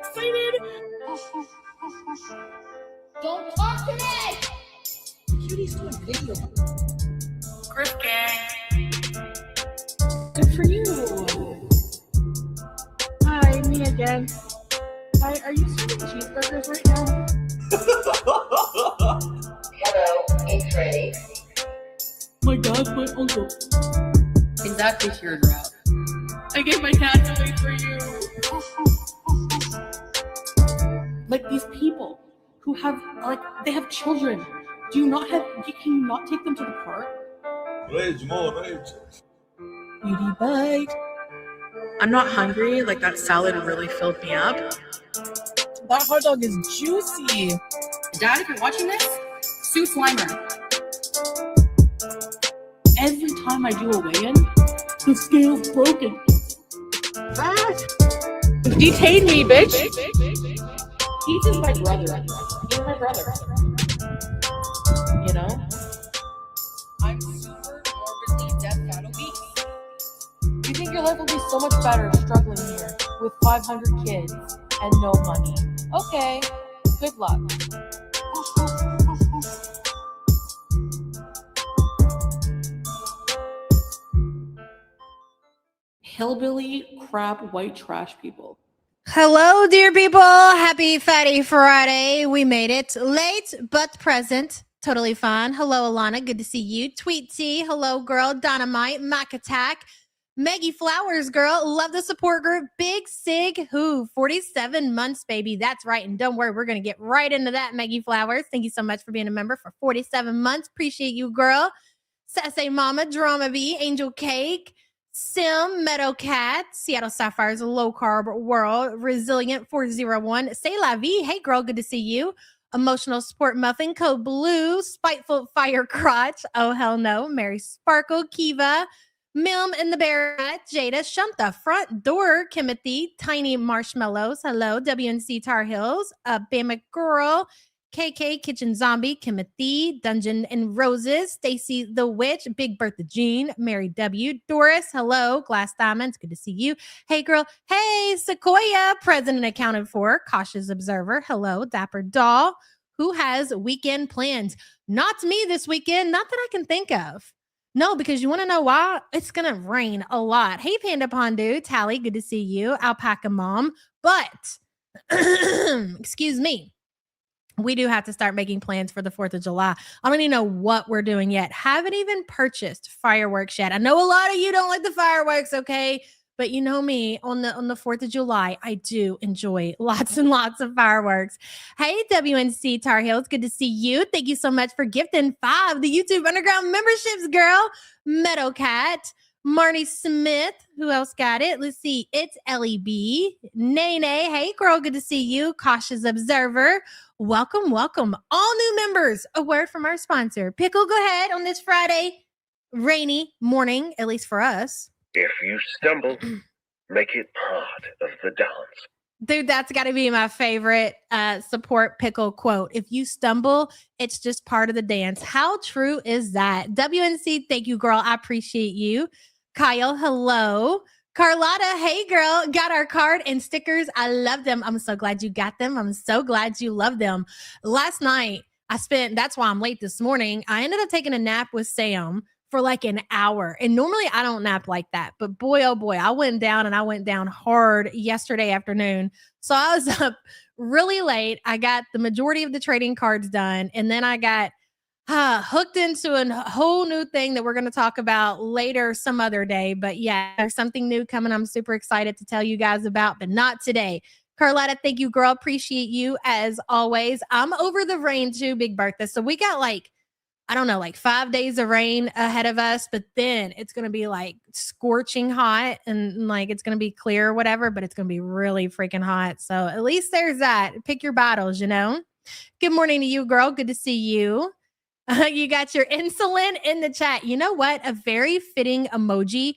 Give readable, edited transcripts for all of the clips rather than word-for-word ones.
excited. Don't talk to me! Cutie's doing video. Griff gang. Good for you. Hi, me again. Hi, are you serving cheeseburgers right now? Hello, it's ready. My dad's my uncle. Exactly teardrop. I gave my cats away for you. Like these people who have, they have children. Can you not take them to the park? Rage, more rage. Beauty bite. I'm not hungry. Like, that salad really filled me up. That hot dog is juicy. Dad, if you're watching this, sue Slimer. Every time I do a weigh-in, the scale's broken. Detain me, bitch. Heath is my brother. You're my brother. You know? I'm super morbidly death fat obese. You think your life will be so much better struggling here with 500 kids and no money? Okay, good luck. Hillbilly, crap, white trash people. Hello, dear people. Happy Fatty Friday. We made it late, but present. Totally fine. Hello, Alana. Good to see you. Tweet T. Hello, girl. Dynamite. Mac Attack. Maggie Flowers, girl. Love the support group. Big Cig. Who? 47 months, baby. That's right. And don't worry, we're going to get right into that, Maggie Flowers. Thank you so much for being a member for 47 months. Appreciate you, girl. Sassy Mama. Drama B. Angel Cake. Sim, Meadow Cat, Seattle Sapphires, Low Carb World, Resilient 401, Say La Vie, hey girl, good to see you. Emotional Support Muffin, Code Blue, Spiteful Fire Crotch, oh hell no, Mary Sparkle, Kiva, Milm and the Bear, Jada, Shunta, Front Door, Timothy, Tiny Marshmallows, hello, WNC Tar Heels, Bama Girl, KK Kitchen Zombie, Timothy, Dungeon and Roses, Stacy the Witch, Big Bertha Jean, Mary W, Doris, hello, Glass Diamonds, good to see you. Hey girl, hey Sequoia, present and accounted for, Cautious Observer, hello, Dapper Doll, who has weekend plans? Not me this weekend, not that I can think of. No, because you want to know why? It's going to rain a lot. Hey Panda Pondu, Tally, good to see you, Alpaca Mom, but, excuse me. We do have to start making plans for the 4th of July. I don't even know what we're doing yet. Haven't even purchased fireworks yet. I know a lot of you don't like the fireworks, okay? But you know me, on the 4th of July, I do enjoy lots and lots of fireworks. Hey, WNC Tar Heels, good to see you. Thank you so much for gifting 5 the YouTube Underground memberships, girl. Meadow Cat, Marnie Smith, who else got it? Let's see. It's LEB. Nene, hey girl, good to see you. Cautious Observer. Welcome, welcome. All new members. A word from our sponsor. Pickle, go ahead on this Friday, rainy morning, at least for us. If you stumble, make it part of the dance. Dude, that's got to be my favorite support Pickle quote. If you stumble, it's just part of the dance. How true is that? WNC, thank you, girl. I appreciate you. Kyle, hello. Carlotta, hey girl, got our card and stickers. I love them. I'm so glad you got them. I'm so glad you love them. Last night, that's why I'm late this morning. I ended up taking a nap with Sam for like an hour. And normally I don't nap like that. But boy, oh boy, I went down hard yesterday afternoon. So I was up really late. I got the majority of the trading cards done. And then I got hooked into a whole new thing that we're going to talk about later some other day. But yeah, there's something new coming I'm super excited to tell you guys about, but not today. Carlotta, thank you, girl. Appreciate you as always. I'm over the rain too, Big Bertha. So we got like 5 days of rain ahead of us, but then it's going to be like scorching hot and like it's going to be clear or whatever, but it's going to be really freaking hot. So at least there's that. Pick your battles, you know? Good morning to you, girl. Good to see you. You got your insulin in the chat. You know what? A very fitting emoji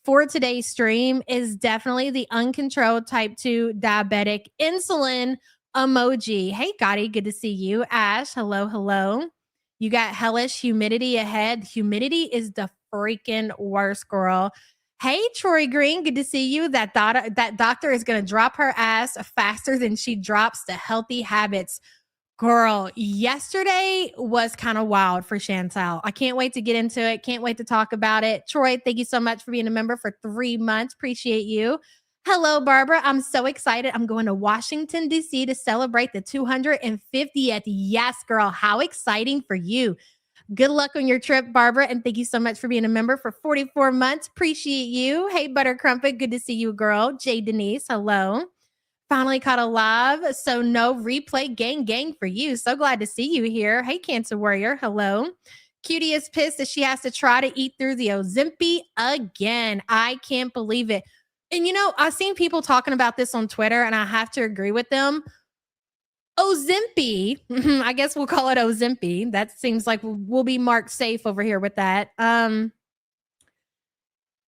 for today's stream is definitely the uncontrolled type 2 diabetic insulin emoji. Hey, Gotti, good to see you. Ash, hello, hello. You got hellish humidity ahead. Humidity is the freaking worst, girl. Hey, Troy Green, good to see you. That doctor is going to drop her ass faster than she drops the healthy habits. Girl, yesterday was kind of wild for Chantal. I can't wait to get into it. Can't wait to talk about it. Troy, thank you so much for being a member for 3 months. Appreciate you. Hello, Barbara. I'm so excited. I'm going to Washington, D.C. to celebrate the 250th. Yes, girl. How exciting for you. Good luck on your trip, Barbara. And thank you so much for being a member for 44 months. Appreciate you. Hey, Butter Crumpet. Good to see you, girl. Jay Denise. Hello. Finally caught a live. So no replay gang for you. So glad to see you here. Hey, Cancer Warrior. Hello. Cutie is pissed that she has to try to eat through the Ozempic again. I can't believe it. And I've seen people talking about this on Twitter, and I have to agree with them. Ozempic, I guess we'll call it Ozempic. That seems like we'll be marked safe over here with that.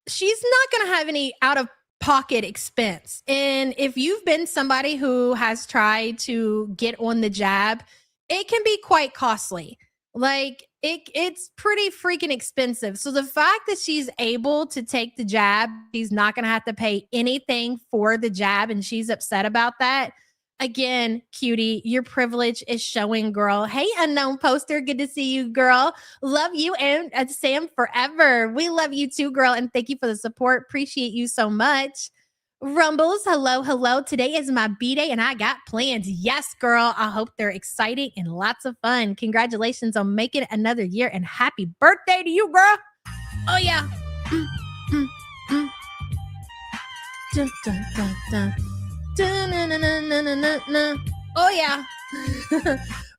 She's not going to have any out of pocket expense. And if you've been somebody who has tried to get on the jab, it can be quite costly. Like it's pretty freaking expensive. So the fact that she's able to take the jab, she's not going to have to pay anything for the jab, and she's upset about that. Again, Cutie, your privilege is showing, girl. Hey, unknown poster. Good to see you, girl. Love you and Sam forever. We love you too, girl. And thank you for the support. Appreciate you so much. Rumbles, hello. Today is my B-day and I got plans. Yes, girl. I hope they're exciting and lots of fun. Congratulations on making it another year and happy birthday to you, girl. Oh, yeah. Dun, dun, dun, dun. Oh, yeah.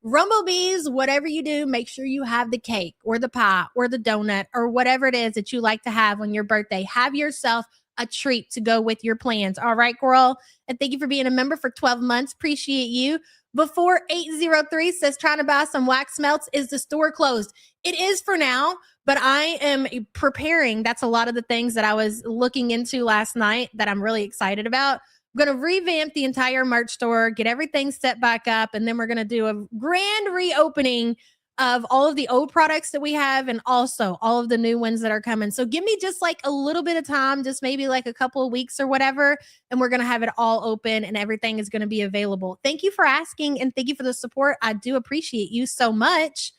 Rumblebees, whatever you do, make sure you have the cake or the pie or the donut or whatever it is that you like to have on your birthday. Have yourself a treat to go with your plans. All right, girl. And thank you for being a member for 12 months. Appreciate you. Before 803 says trying to buy some wax melts. Is the store closed? It is for now, but I am preparing. That's a lot of the things that I was looking into last night that I'm really excited about. I'm going to revamp the entire merch store, get everything set back up, and then we're going to do a grand reopening of all of the old products that we have and also all of the new ones that are coming. So give me just like a little bit of time, just maybe like a couple of weeks or whatever, and we're going to have it all open and everything is going to be available. Thank you for asking and thank you for the support. I do appreciate you so much.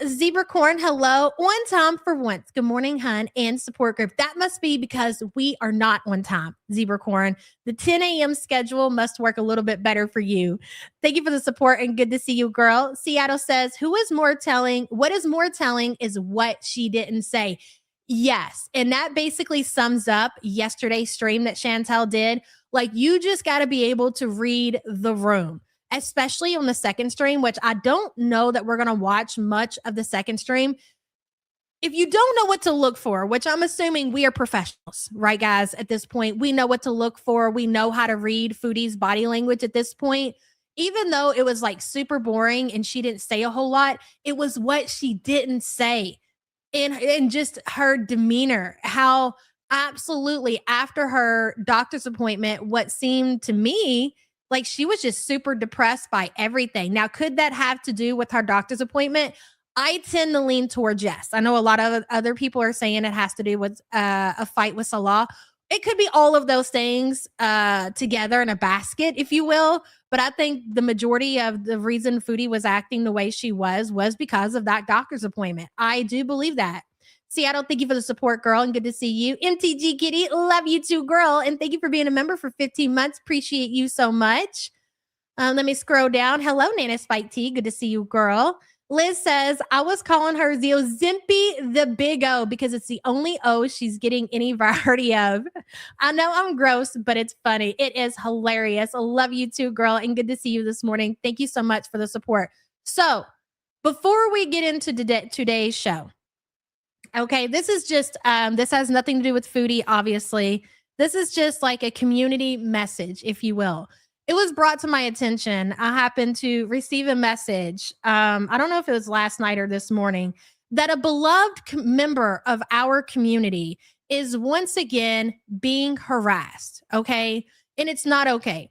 Zebra Corn, hello. On time for once. Good morning, hun, and support group. That must be because we are not on time, Zebra Corn. The 10 a.m. schedule must work a little bit better for you. Thank you for the support and good to see you, girl. Seattle says, who is more telling? What is more telling is what she didn't say. Yes. And that basically sums up yesterday's stream that Chantel did. Like, you just got to be able to read the room, especially on the second stream, which I don't know that we're going to watch much of the second stream. If you don't know what to look for, which I'm assuming we are professionals, right, guys? At this point, we know what to look for. We know how to read Foodie's body language at this point. Even though it was like super boring and she didn't say a whole lot, it was what she didn't say and just her demeanor, how absolutely after her doctor's appointment, what seemed to me like she was just super depressed by everything. Now, could that have to do with her doctor's appointment? I tend to lean towards yes. I know a lot of other people are saying it has to do with a fight with Salah. It could be all of those things together in a basket, if you will. But I think the majority of the reason Foodie was acting the way she was because of that doctor's appointment. I do believe that. Seattle, thank you for the support, girl, and good to see you. MTG Kitty, love you too, girl, and thank you for being a member for 15 months. Appreciate you so much. Let me scroll down. Hello, Nana Spike T. Good to see you, girl. Liz says, I was calling her the Ozempic, the big O, because it's the only O she's getting any variety of. I know I'm gross, but it's funny. It is hilarious. I love you too, girl, and good to see you this morning. Thank you so much for the support. So before we get into today's show, okay, this is just, this has nothing to do with Foodie, obviously. This is just like a community message, if you will. It was brought to my attention. I happened to receive a message. I don't know if it was last night or this morning, that a beloved member of our community is once again being harassed. Okay. And it's not okay.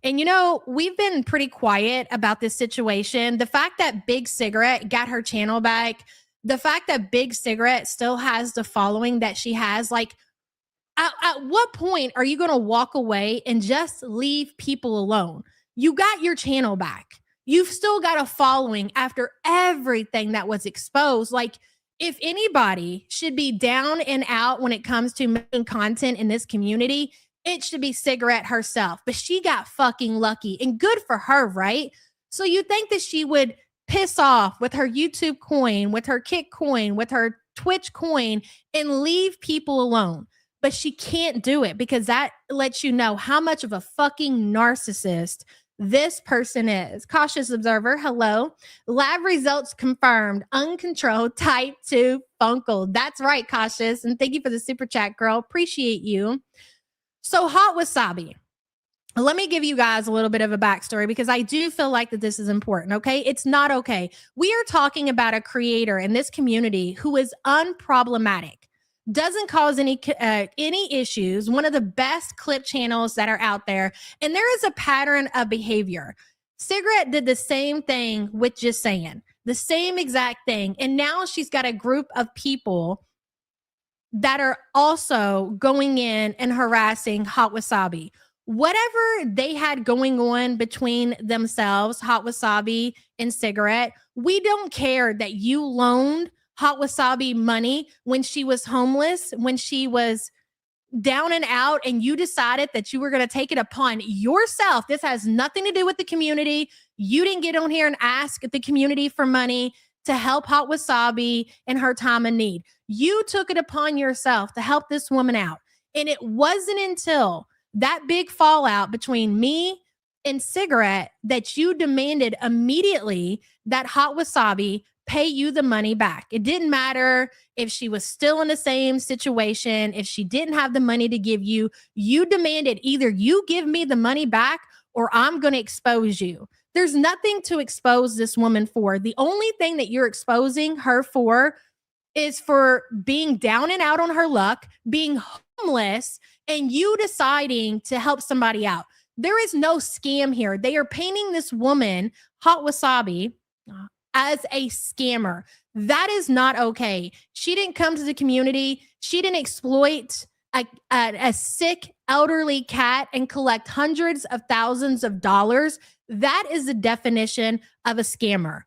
And, we've been pretty quiet about this situation. The fact that Big Cigarette got her channel back, The fact that Big Cigarette still has the following that she has, like, at what point are you going to walk away and just leave people alone? You got your channel back. You've still got a following after everything that was exposed. Like, if anybody should be down and out when it comes to making content in this community, it should be Cigarette herself. But she got fucking lucky, and good for her, right? So you think that she would piss off with her YouTube coin, with her Kick coin, with her Twitch coin, and leave people alone. But she can't do it because that lets you know how much of a fucking narcissist this person is. Cautious observer, hello. Lab results confirmed. Uncontrolled type 2 fungal. That's right, Cautious. And thank you for the super chat, girl. Appreciate you. So, Hot Wasabi. Let me give you guys a little bit of a backstory because I do feel like that this is important, okay? It's not okay. We are talking about a creator in this community who is unproblematic, doesn't cause any issues, one of the best clip channels that are out there, and there is a pattern of behavior. Cigarette did the same thing with Just Saying, the same exact thing, and now she's got a group of people that are also going in and harassing Hot Wasabi. Whatever they had going on between themselves, Hot Wasabi and Cigarette, we don't care that you loaned Hot Wasabi money when she was homeless, when she was down and out, and you decided that you were going to take it upon yourself. This has nothing to do with the community. You didn't get on here and ask the community for money to help Hot Wasabi in her time of need. You took it upon yourself to help this woman out. And it wasn't until that big fallout between me and Cigarette that you demanded immediately that Hot Wasabi pay you the money back. It didn't matter if she was still in the same situation, if she didn't have the money to give you, you demanded either you give me the money back or I'm going to expose you. There's nothing to expose this woman for. The only thing that you're exposing her for is for being down and out on her luck, being homeless, and you deciding to help somebody out. There is no scam here. They are painting this woman, Hot Wasabi, as a scammer. That is not okay. She didn't come to the community. She didn't exploit a sick elderly cat and collect hundreds of thousands of dollars. That is the definition of a scammer.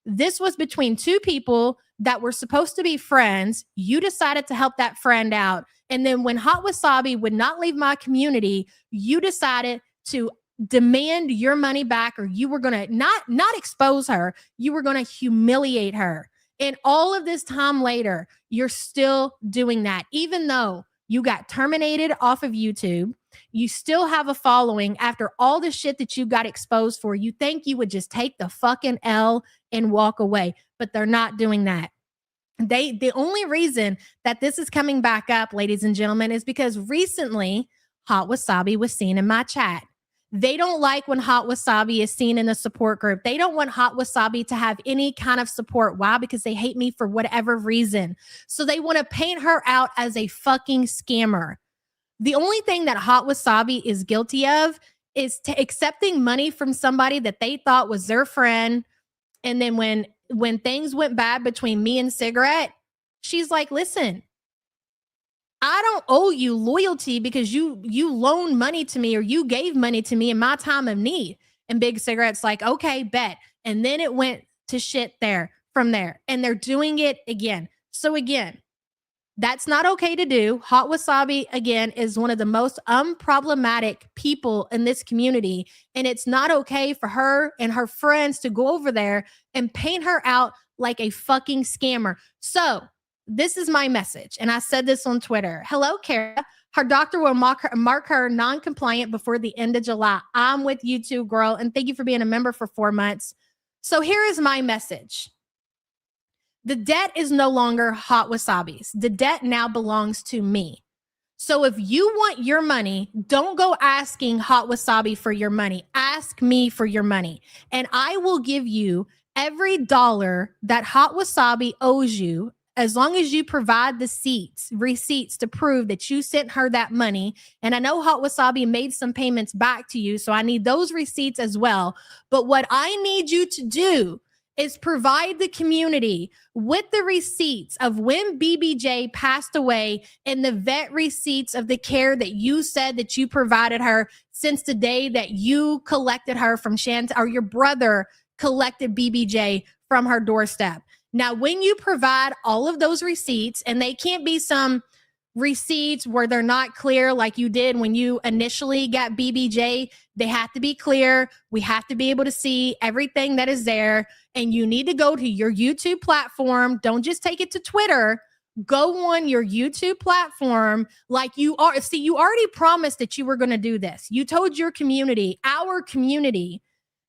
This was between two people that were supposed to be friends. You decided to help that friend out. And then when Hot Wasabi would not leave my community, you decided to demand your money back, or you were going to not expose her. You were going to humiliate her. And all of this time later, you're still doing that. Even though you got terminated off of YouTube, you still have a following after all the shit that you got exposed for. You think you would just take the fucking L and walk away, but they're not doing that. The only reason that this is coming back up, ladies and gentlemen, is because recently Hot Wasabi was seen in my chat. They don't like when Hot Wasabi is seen in the support group. They don't want Hot Wasabi to have any kind of support. Why? Because they hate me for whatever reason. So they want to paint her out as a fucking scammer. The only thing that Hot Wasabi is guilty of is accepting money from somebody that they thought was their friend. And then when things went bad between me and Cigarette, she's like, listen, I don't owe you loyalty because you loaned money to me or you gave money to me in my time of need. And Big Cigarette's like, okay, bet. And then it went to shit from there. And they're doing it again. So again, that's not okay to do. Hot Wasabi, again, is one of the most unproblematic people in this community. And it's not okay for her and her friends to go over there and paint her out like a fucking scammer. So this is my message. And I said this on Twitter. Hello, Kara. Her doctor will mark her non-compliant before the end of July. I'm with you too, girl. And thank you for being a member for 4 months. So here is my message. The debt is no longer Hot Wasabi's. The debt now belongs to me. So if you want your money, don't go asking Hot Wasabi for your money. Ask me for your money. And I will give you every dollar that Hot Wasabi owes you, as long as you provide the receipts to prove that you sent her that money. And I know Hot Wasabi made some payments back to you, so I need those receipts as well. But what I need you to do is provide the community with the receipts of when BBJ passed away and the vet receipts of the care that you said that you provided her since the day that you collected her from or your brother collected BBJ from her doorstep. Now, when you provide all of those receipts, and they can't be some receipts where they're not clear like you did when you initially got BBJ, they have to be clear. We have to be able to see everything that is there. And you need to go to your YouTube platform. Don't just take it to Twitter. Go on your YouTube platform like you are. See, you already promised that you were going to do this. You told your community, our community,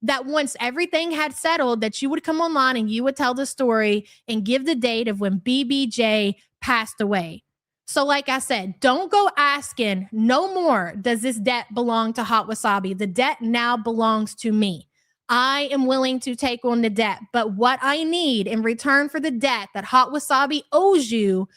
that once everything had settled, that you would come online and you would tell the story and give the date of when BBJ passed away. So like I said, don't go asking no more, does this debt belong to Hot Wasabi? The debt now belongs to me. I am willing to take on the debt, but what I need in return for the debt that Hot Wasabi owes you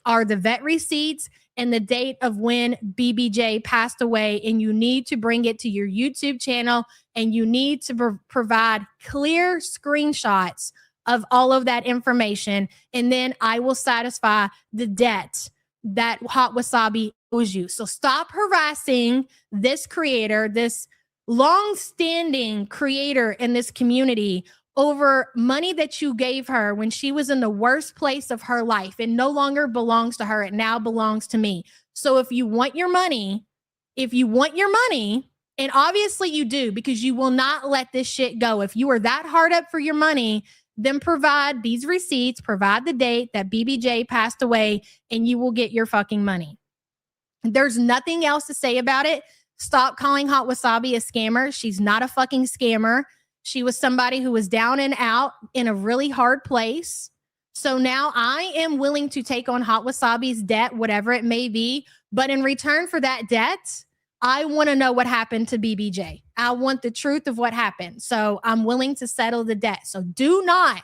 are the vet receipts and the date of when BBJ passed away. And you need to bring it to your YouTube channel, and you need to provide clear screenshots of all of that information. And then I will satisfy the debt that Hot Wasabi owes you. So stop harassing this creator, this long-standing creator in this community, over money that you gave her when she was in the worst place of her life. It no longer belongs to her. It now belongs to me. So if you want your money, and obviously you do, because you will not let this shit go. If you are that hard up for your money, then provide these receipts, provide the date that BBJ passed away, and you will get your fucking money. There's nothing else to say about it. Stop calling Hot Wasabi a scammer. She's not a fucking scammer. She was somebody who was down and out in a really hard place. So now I am willing to take on Hot Wasabi's debt, whatever it may be. But in return for that debt, I want to know what happened to BBJ. I want the truth of what happened. So I'm willing to settle the debt. So do not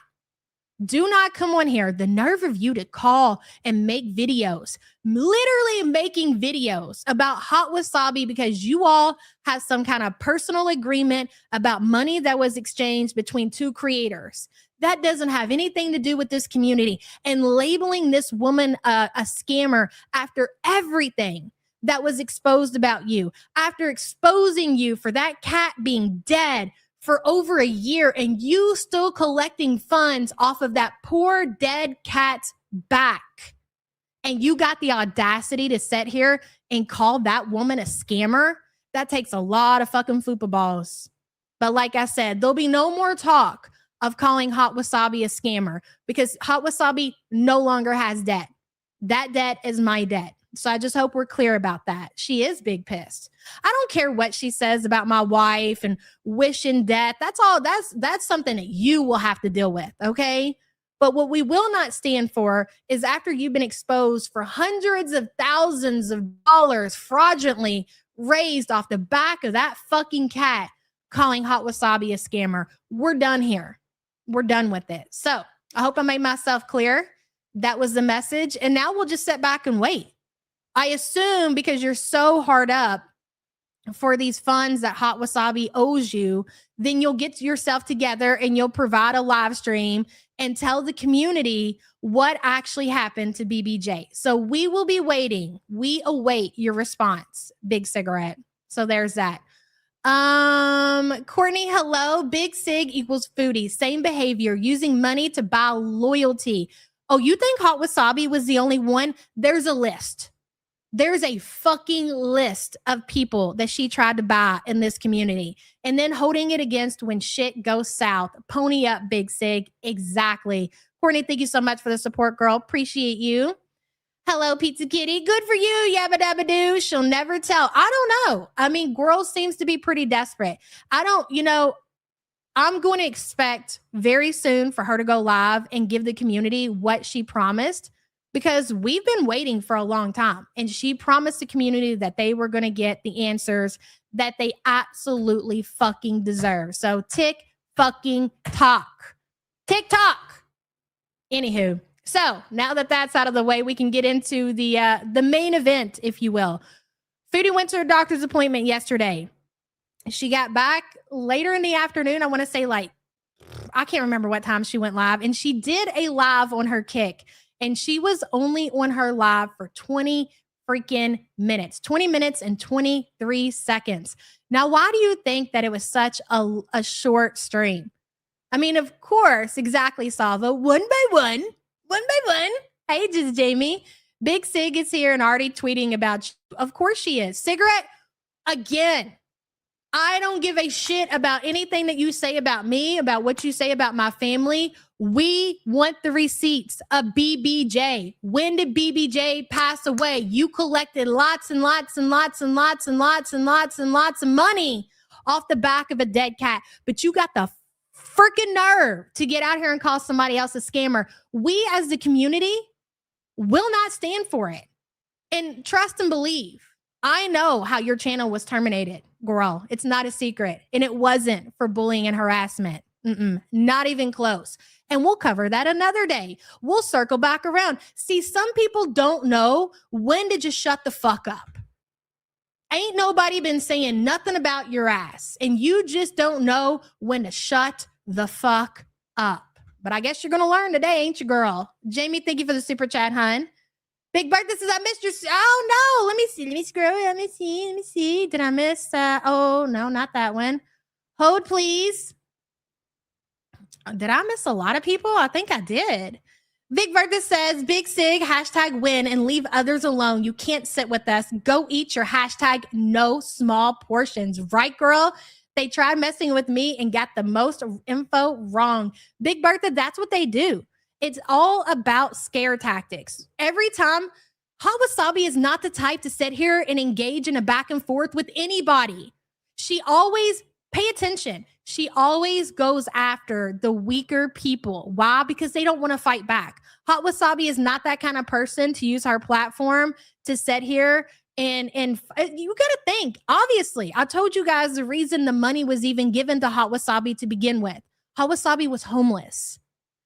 come on here. The nerve of you to call and make videos, literally making videos about Hot Wasabi because you all have some kind of personal agreement about money that was exchanged between two creators. That doesn't have anything to do with this community. And labeling this woman a scammer after everything that was exposed about you, after exposing you for that cat being dead for over a year, and you still collecting funds off of that poor dead cat's back. And you got the audacity to sit here and call that woman a scammer. That takes a lot of fucking fupa balls. But like I said, there'll be no more talk of calling Hot Wasabi a scammer, because Hot Wasabi no longer has debt. That debt is my debt. So I just hope we're clear about that. She is big pissed. I don't care what she says about my wife and wishing death. That's all. That's something that you will have to deal with. Okay. But what we will not stand for is, after you've been exposed for hundreds of thousands of dollars fraudulently raised off the back of that fucking cat, calling Hot Wasabi a scammer. We're done here. We're done with it. So I hope I made myself clear. That was the message. And now we'll just sit back and wait. I assume because you're so hard up for these funds that Hot Wasabi owes you, then you'll get yourself together and you'll provide a live stream and tell the community what actually happened to BBJ. So we will be waiting. We await your response, Big Cigarette. So there's that. Courtney, hello. Big Cig equals Foodie. Same behavior, using money to buy loyalty. Oh, you think Hot Wasabi was the only one? There's a list. There's a fucking list of people that she tried to buy in this community, and then holding it against when shit goes south. Pony up, Big Cig. Exactly. Courtney, thank you so much for the support, girl. Appreciate you. Hello, Pizza Kitty. Good for you. Yabba dabba doo. She'll never tell. I don't know. I mean, girl seems to be pretty desperate. I'm going to expect very soon for her to go live and give the community what she promised, because we've been waiting for a long time. And she promised the community that they were going to get the answers that they absolutely fucking deserve. So tick fucking tock. TikTok. Anywho. So now that that's out of the way, we can get into the main event, if you will. Foodie went to her doctor's appointment yesterday. She got back later in the afternoon. I want to say like I can't remember what time she went live, and she did a live on her Kick, and she was only on her live for 20 freaking minutes, 20 minutes and 23 seconds. Now, why do you think that it was such a short stream? I mean, of course, exactly, Salva. One by one. Hey, just Jamie. Big Cig is here and already tweeting about you. Of course she is. Cigarette, again. I don't give a shit about anything that you say about me, about what you say about my family. We want the receipts of BBJ. When did BBJ pass away? You collected lots and lots and lots and lots and lots and lots and lots of money off the back of a dead cat. But you got the freaking nerve to get out here and call somebody else a scammer. We as the community will not stand for it. And trust and believe. I know how your channel was terminated, girl. It's not a secret. And it wasn't for bullying and harassment. Not even close. And we'll cover that another day. We'll circle back around. See, some people don't know when to just shut the fuck up. Ain't nobody been saying nothing about your ass. And you just don't know when to shut the fuck up. But I guess you're going to learn today, ain't you, girl? Jamie, thank you for the super chat, hun. Big Bird, this is I missed your. Oh no, let me see. Let me scroll. Let me see. Did I miss? Oh no, not that one. Hold, please. Did I miss a lot of people? I think I did. Big Bird says, Big Cig, hashtag win and leave others alone. You can't sit with us. Go eat your hashtag no small portions. Right, girl? They tried messing with me and got the most info wrong. Big Bertha, that's what they do. It's all about scare tactics. Every time, Hot Wasabi is not the type to sit here and engage in a back and forth with anybody. She always, pay attention, she always goes after the weaker people. Why? Because they don't want to fight back. Hot Wasabi is not that kind of person to use her platform to sit here and you got to think. Obviously, I told you guys the reason the money was even given to Hot Wasabi to begin with. Hot Wasabi was homeless.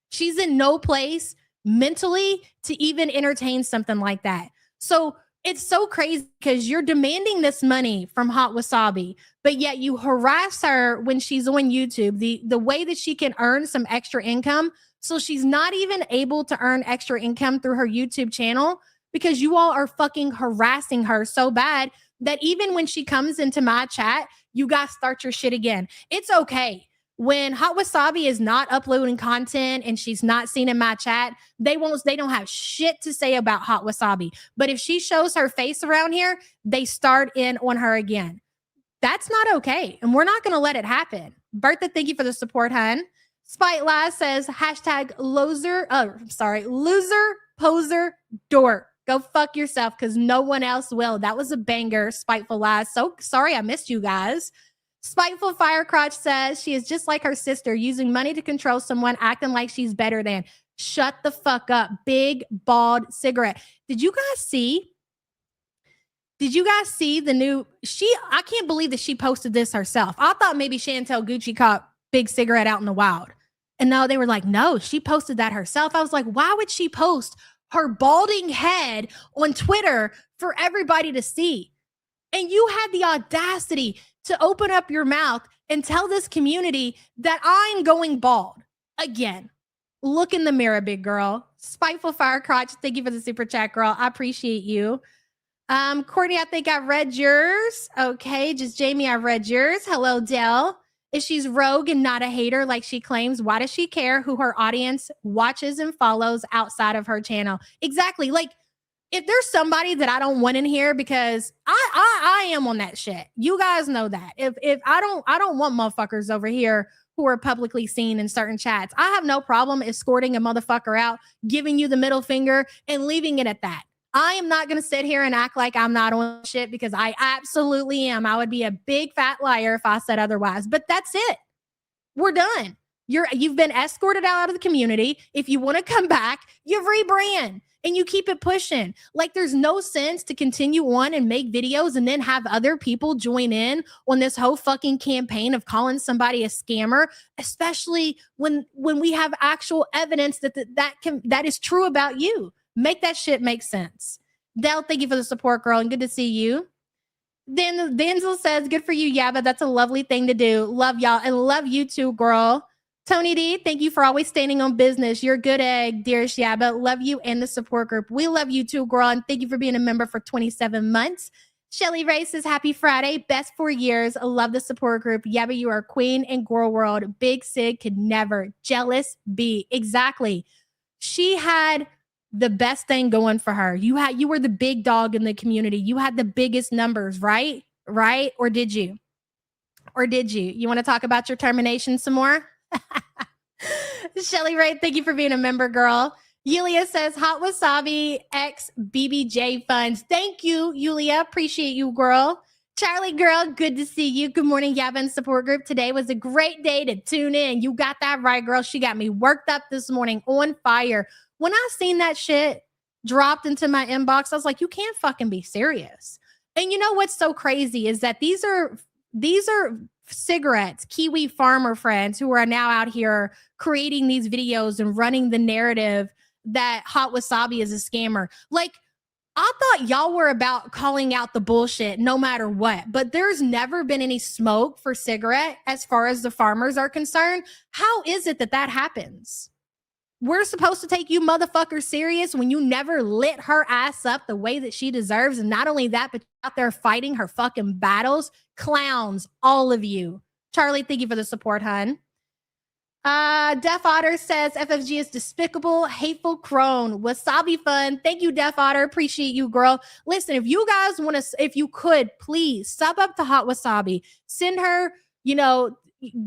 She's in no place mentally to even entertain something like that. So it's so crazy because you're demanding this money from Hot Wasabi, but yet you harass her when she's on YouTube, the way that she can earn some extra income. So she's not even able to earn extra income through her YouTube channel because you all are fucking harassing her so bad that even when she comes into my chat, you guys start your shit again. It's okay. When Hot Wasabi is not uploading content and she's not seen in my chat, they don't have shit to say about Hot Wasabi. But if she shows her face around here, they start in on her again. That's not okay. And we're not going to let it happen. Bertha, thank you for the support, hun. Spite Lies says, hashtag loser poser dork. Go fuck yourself because no one else will. That was a banger, Spiteful Lies. So sorry I missed you guys. Spiteful Firecrotch says she is just like her sister, using money to control someone, acting like she's better than. Shut the fuck up. Big, bald cigarette. Did you guys see the new, I can't believe that she posted this herself. I thought maybe Chantel Gucci caught Big Cigarette out in the wild. And no, they were like, no, she posted that herself. I was like, why would she post her balding head on Twitter for everybody to see? And you had the audacity to open up your mouth and tell this community that I'm going bald. Again, look in the mirror, big girl. Spiteful Firecrotch, thank you for the super chat, girl. I appreciate you. Courtney, I think I read yours. Okay, just Jamie, I read yours. Hello, Dell. If she's rogue and not a hater like she claims, why does she care who her audience watches and follows outside of her channel? Exactly. Like, if there's somebody that I don't want in here, because I am on that shit. You guys know that. If I don't want motherfuckers over here who are publicly seen in certain chats. I have no problem escorting a motherfucker out, giving you the middle finger and leaving it at that. I am not going to sit here and act like I'm not on shit because I absolutely am. I would be a big fat liar if I said otherwise, but that's it. We're done. You've been escorted out of the community. If you want to come back, you rebrand. And you keep it pushing. Like, there's no sense to continue on and make videos and then have other people join in on this whole fucking campaign of calling somebody a scammer, especially when we have actual evidence that is true about you. Make that shit make sense. Dell, thank you for the support, girl, and good to see you. Then Denzel says, good for you, Yaba. That's a lovely thing to do. Love y'all and love you too, girl. Tony D, thank you for always standing on business. You're a good egg, dearest Yabba. Love you and the support group. We love you too, girl. And thank you for being a member for 27 months. Shelly Ray says, happy Friday. Best 4 years. I love the support group. Yabba, you are queen in girl world. Big Cig could never. Jealous be. Exactly. She had the best thing going for her. You were the big dog in the community. You had the biggest numbers, right? Right? Or did you? You want to talk about your termination some more? Shelly Ray, thank you for being a member, girl. Yulia says, hot wasabi X BBJ funds. Thank you, Yulia. Appreciate you, girl. Charlie girl, good to see you. Good morning, Yavin support group. Today was a great day to tune in. You got that right, girl. She got me worked up this morning, on fire. When I seen that shit dropped into my inbox, I was like, you can't fucking be serious. And you know what's so crazy is that these are cigarettes, Kiwi farmer friends who are now out here creating these videos and running the narrative that hot wasabi is a scammer. Like, I thought y'all were about calling out the bullshit no matter what, but there's never been any smoke for cigarette as far as the farmers are concerned. How is it that happens? We're supposed to take you motherfuckers serious when you never lit her ass up the way that she deserves. And not only that, but out there fighting her fucking battles. Clowns, all of you. Charlie, thank you for the support, hun. Deaf Otter says FFG is despicable, hateful crone. Wasabi fun. Thank you, Deaf Otter. Appreciate you, girl. Listen, if you guys want to, if you could, please sub up to Hot Wasabi. Send her,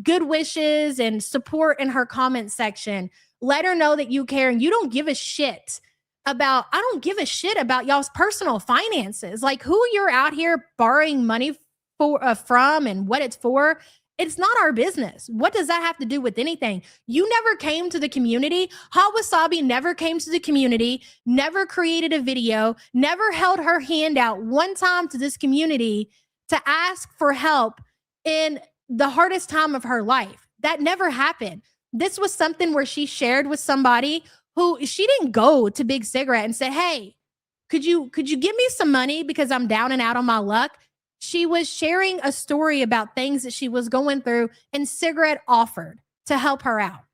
good wishes and support in her comment section. Let her know that you care and you don't give a shit about, I don't give a shit about y'all's personal finances. Like who you're out here borrowing money from and what it's for. It's not our business. What does that have to do with anything? You never came to the community. Hot Wasabi never came to the community, never created a video, never held her hand out one time to this community to ask for help in the hardest time of her life. That never happened. This was something where she shared with somebody who she didn't go to Big Cigarette and say, hey, could you give me some money because I'm down and out on my luck? She was sharing a story about things that she was going through, and Cigarette offered to help her out.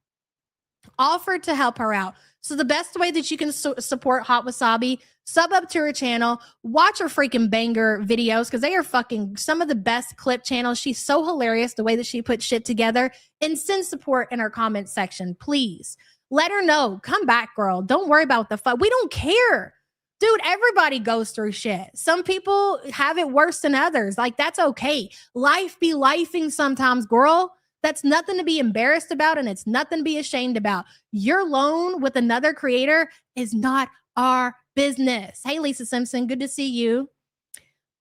So the best way that you can support Hot Wasabi, sub up to her channel, watch her freaking banger videos because they are fucking some of the best clip channels. She's so hilarious the way that she puts shit together, and send support in her comment section, please. Let her know. Come back, girl. Don't worry about the fuck. We don't care. Dude, everybody goes through shit. Some people have it worse than others. Like, that's okay. Life be lifing sometimes, girl. That's nothing to be embarrassed about, and it's nothing to be ashamed about. Your loan with another creator is not our business. Hey, Lisa Simpson, good to see you.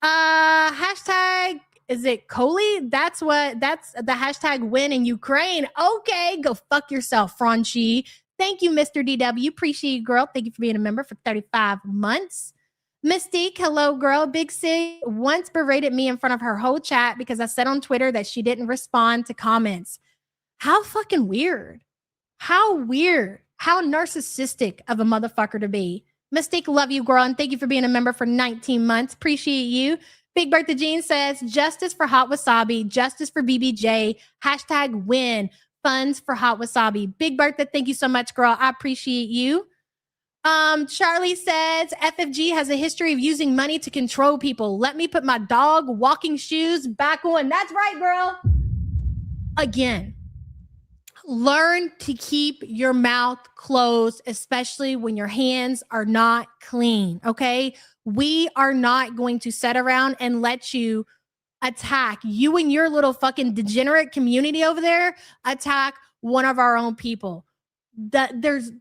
Hashtag, is it Coley? That's the hashtag win in Ukraine. Okay, go fuck yourself, Franchi. Thank you, Mr. DW. Appreciate you, girl. Thank you for being a member for 35 months. Mystique, hello, girl. Big Cig once berated me in front of her whole chat because I said on Twitter that she didn't respond to comments. How fucking weird. How weird. How narcissistic of a motherfucker to be. Mystique, love you, girl. And thank you for being a member for 19 months. Appreciate you. Big Bertha Jean says, justice for Hot Wasabi, justice for BBJ, hashtag win. Funds for Hot Wasabi. Big Bertha, thank you so much, girl. I appreciate you. Charlie says, FFG has a history of using money to control people. Let me put my dog walking shoes back on. That's right, girl. Again, learn to keep your mouth closed, especially when your hands are not clean, okay? We are not going to sit around and let you attack you and your little fucking degenerate community over there, attack one of our own people. There's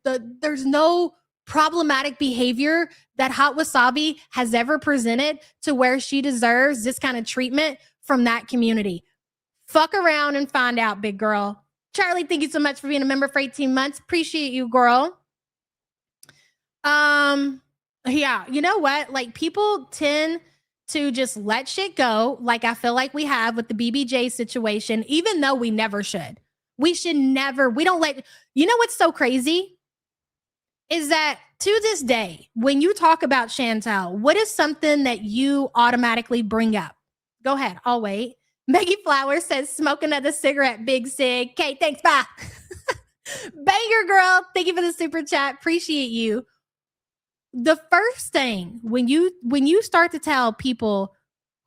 no problematic behavior that Hot Wasabi has ever presented to where she deserves this kind of treatment from that community. Fuck around and find out, big girl. Charlie, thank you so much for being a member for 18 months. Appreciate you, girl. Yeah, you know what? Like, people tend to just let shit go, like I feel like we have with the BBJ situation, even though we never should. We should never, we don't let, you know what's so crazy? Is that to this day, when you talk about Chantal, what is something that you automatically bring up? Go ahead, I'll wait. Maggie Flowers says, smoke another cigarette, Big Cig. Okay, thanks, bye. Banger girl, thank you for the super chat. Appreciate you. The first thing when you start to tell people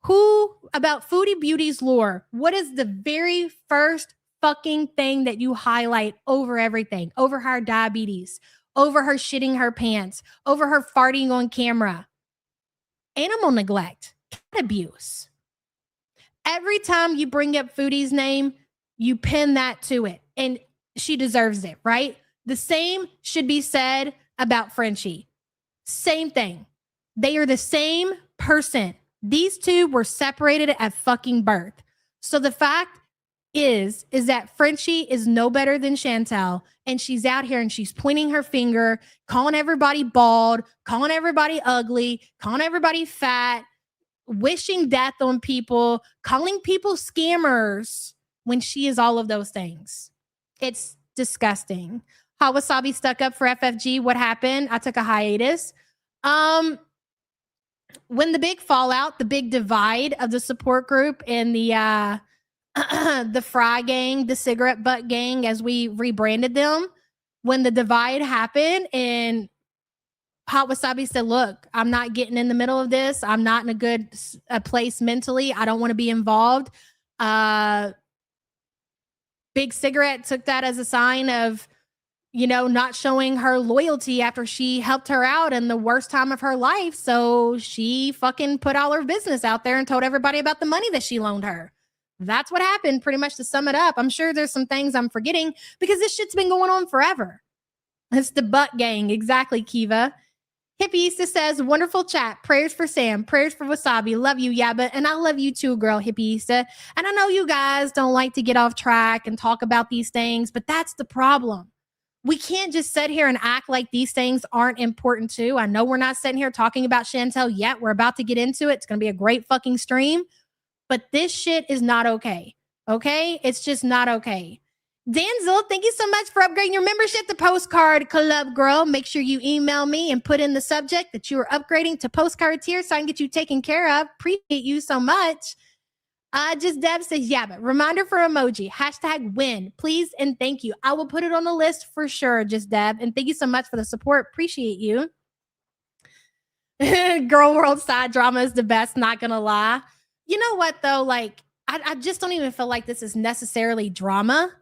who about Foodie Beauty's lore, what is the very first fucking thing that you highlight over everything? Over her diabetes, over her shitting her pants, over her farting on camera. Animal neglect, cat abuse. Every time you bring up Foodie's name, you pin that to it. And she deserves it, right? The same should be said about Frenchie. Same thing. They are the same person. These two were separated at fucking birth. So the fact is that Frenchie is no better than Chantel, and she's out here and she's pointing her finger, calling everybody bald, calling everybody ugly, calling everybody fat, wishing death on people, calling people scammers when she is all of those things. It's disgusting. Hot Wasabi stuck up for FFG. What happened? I took a hiatus. When the big fallout, the big divide of the support group and the the Fry gang, the cigarette butt gang, as we rebranded them, when the divide happened and Hot Wasabi said, look, I'm not getting in the middle of this. I'm not in a good place mentally. I don't want to be involved. Big Cigarette took that as a sign of, not showing her loyalty after she helped her out in the worst time of her life. So she fucking put all her business out there and told everybody about the money that she loaned her. That's what happened, pretty much, to sum it up. I'm sure there's some things I'm forgetting because this shit's been going on forever. It's the butt gang. Exactly, Kiva. Hippieista says, wonderful chat. Prayers for Sam. Prayers for Wasabi. Love you, Yabba. And I love you too, girl, Hippieista. And I know you guys don't like to get off track and talk about these things, but that's the problem. We can't just sit here and act like these things aren't important too. I know we're not sitting here talking about Chantel yet. We're about to get into it. It's going to be a great fucking stream. But this shit is not okay. Okay? It's just not okay. Danzel, thank you so much for upgrading your membership to Postcard Club, girl. Make sure you email me and put in the subject that you are upgrading to Postcard tier so I can get you taken care of. Appreciate you so much. Just Deb says, yeah, but reminder for emoji, #win, please and thank you. I will put it on the list for sure, Just Deb. And thank you so much for the support. Appreciate you. Girl World side drama is the best, not gonna lie. You know what, though? Like, I just don't even feel like this is necessarily drama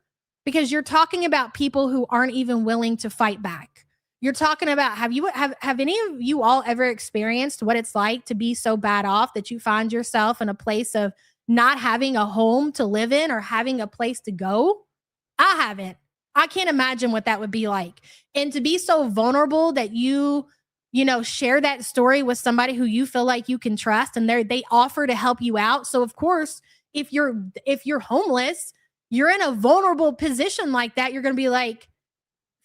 because you're talking about people who aren't even willing to fight back. You're talking about, have any of you all ever experienced what it's like to be so bad off that you find yourself in a place of not having a home to live in or having a place to go? I haven't. I can't imagine what that would be like. And to be so vulnerable that you share that story with somebody who you feel like you can trust and they offer to help you out. So of course, if you're homeless, you're in a vulnerable position like that, you're going to be like,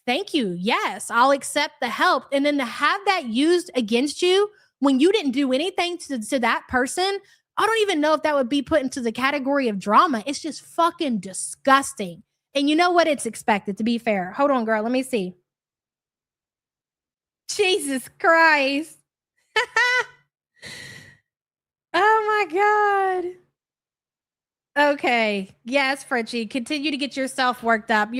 thank you. Yes, I'll accept the help. And then to have that used against you when you didn't do anything to that person, I don't even know if that would be put into the category of drama. It's just fucking disgusting. And you know what? It's expected, to be fair. Hold on, girl. Let me see. Jesus Christ. Oh my God. Okay. Yes, Frenchie. Continue to get yourself worked up.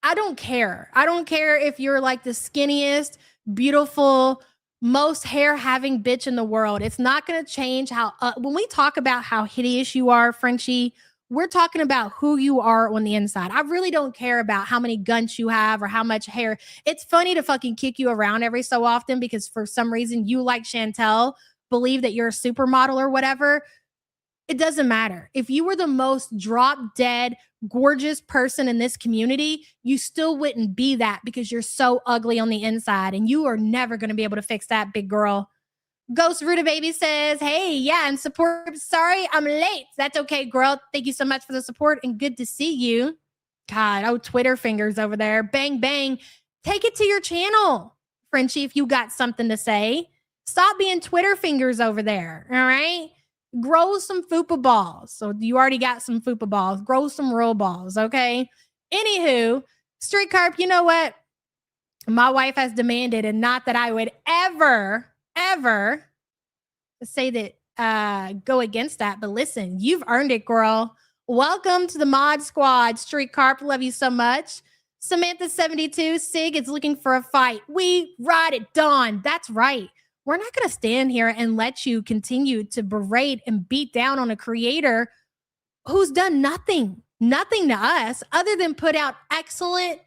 I don't care. I don't care if you're like the skinniest, beautiful, most hair having bitch in the world. It's not going to change how, when we talk about how hideous you are, Frenchie, we're talking about who you are on the inside. I really don't care about how many guns you have or how much hair. It's funny to fucking kick you around every so often because for some reason you, like Chantel, believe that you're a supermodel or whatever. It doesn't matter. If you were the most drop dead, gorgeous person in this community, you still wouldn't be that because you're so ugly on the inside and you are never going to be able to fix that, big girl. Ghost Ruta Baby says, hey, yeah, and support. Sorry, I'm late. That's okay, girl. Thank you so much for the support and good to see you. God, oh, Twitter fingers over there. Bang, bang. Take it to your channel, Frenchie, if you got something to say. Stop being Twitter fingers over there, all right? Grow some fupa balls. So you already got some fupa balls. Grow some real balls, okay? Anywho, Street Carp, you know what? My wife has demanded, and not that I would ever say that, go against that, but listen, you've earned it, girl. Welcome to the mod squad, Street Carp. Love you so much. Samantha72, Cig is looking for a fight. We ride it, Dawn. That's right. We're not going to stand here and let you continue to berate and beat down on a creator who's done nothing to us other than put out excellent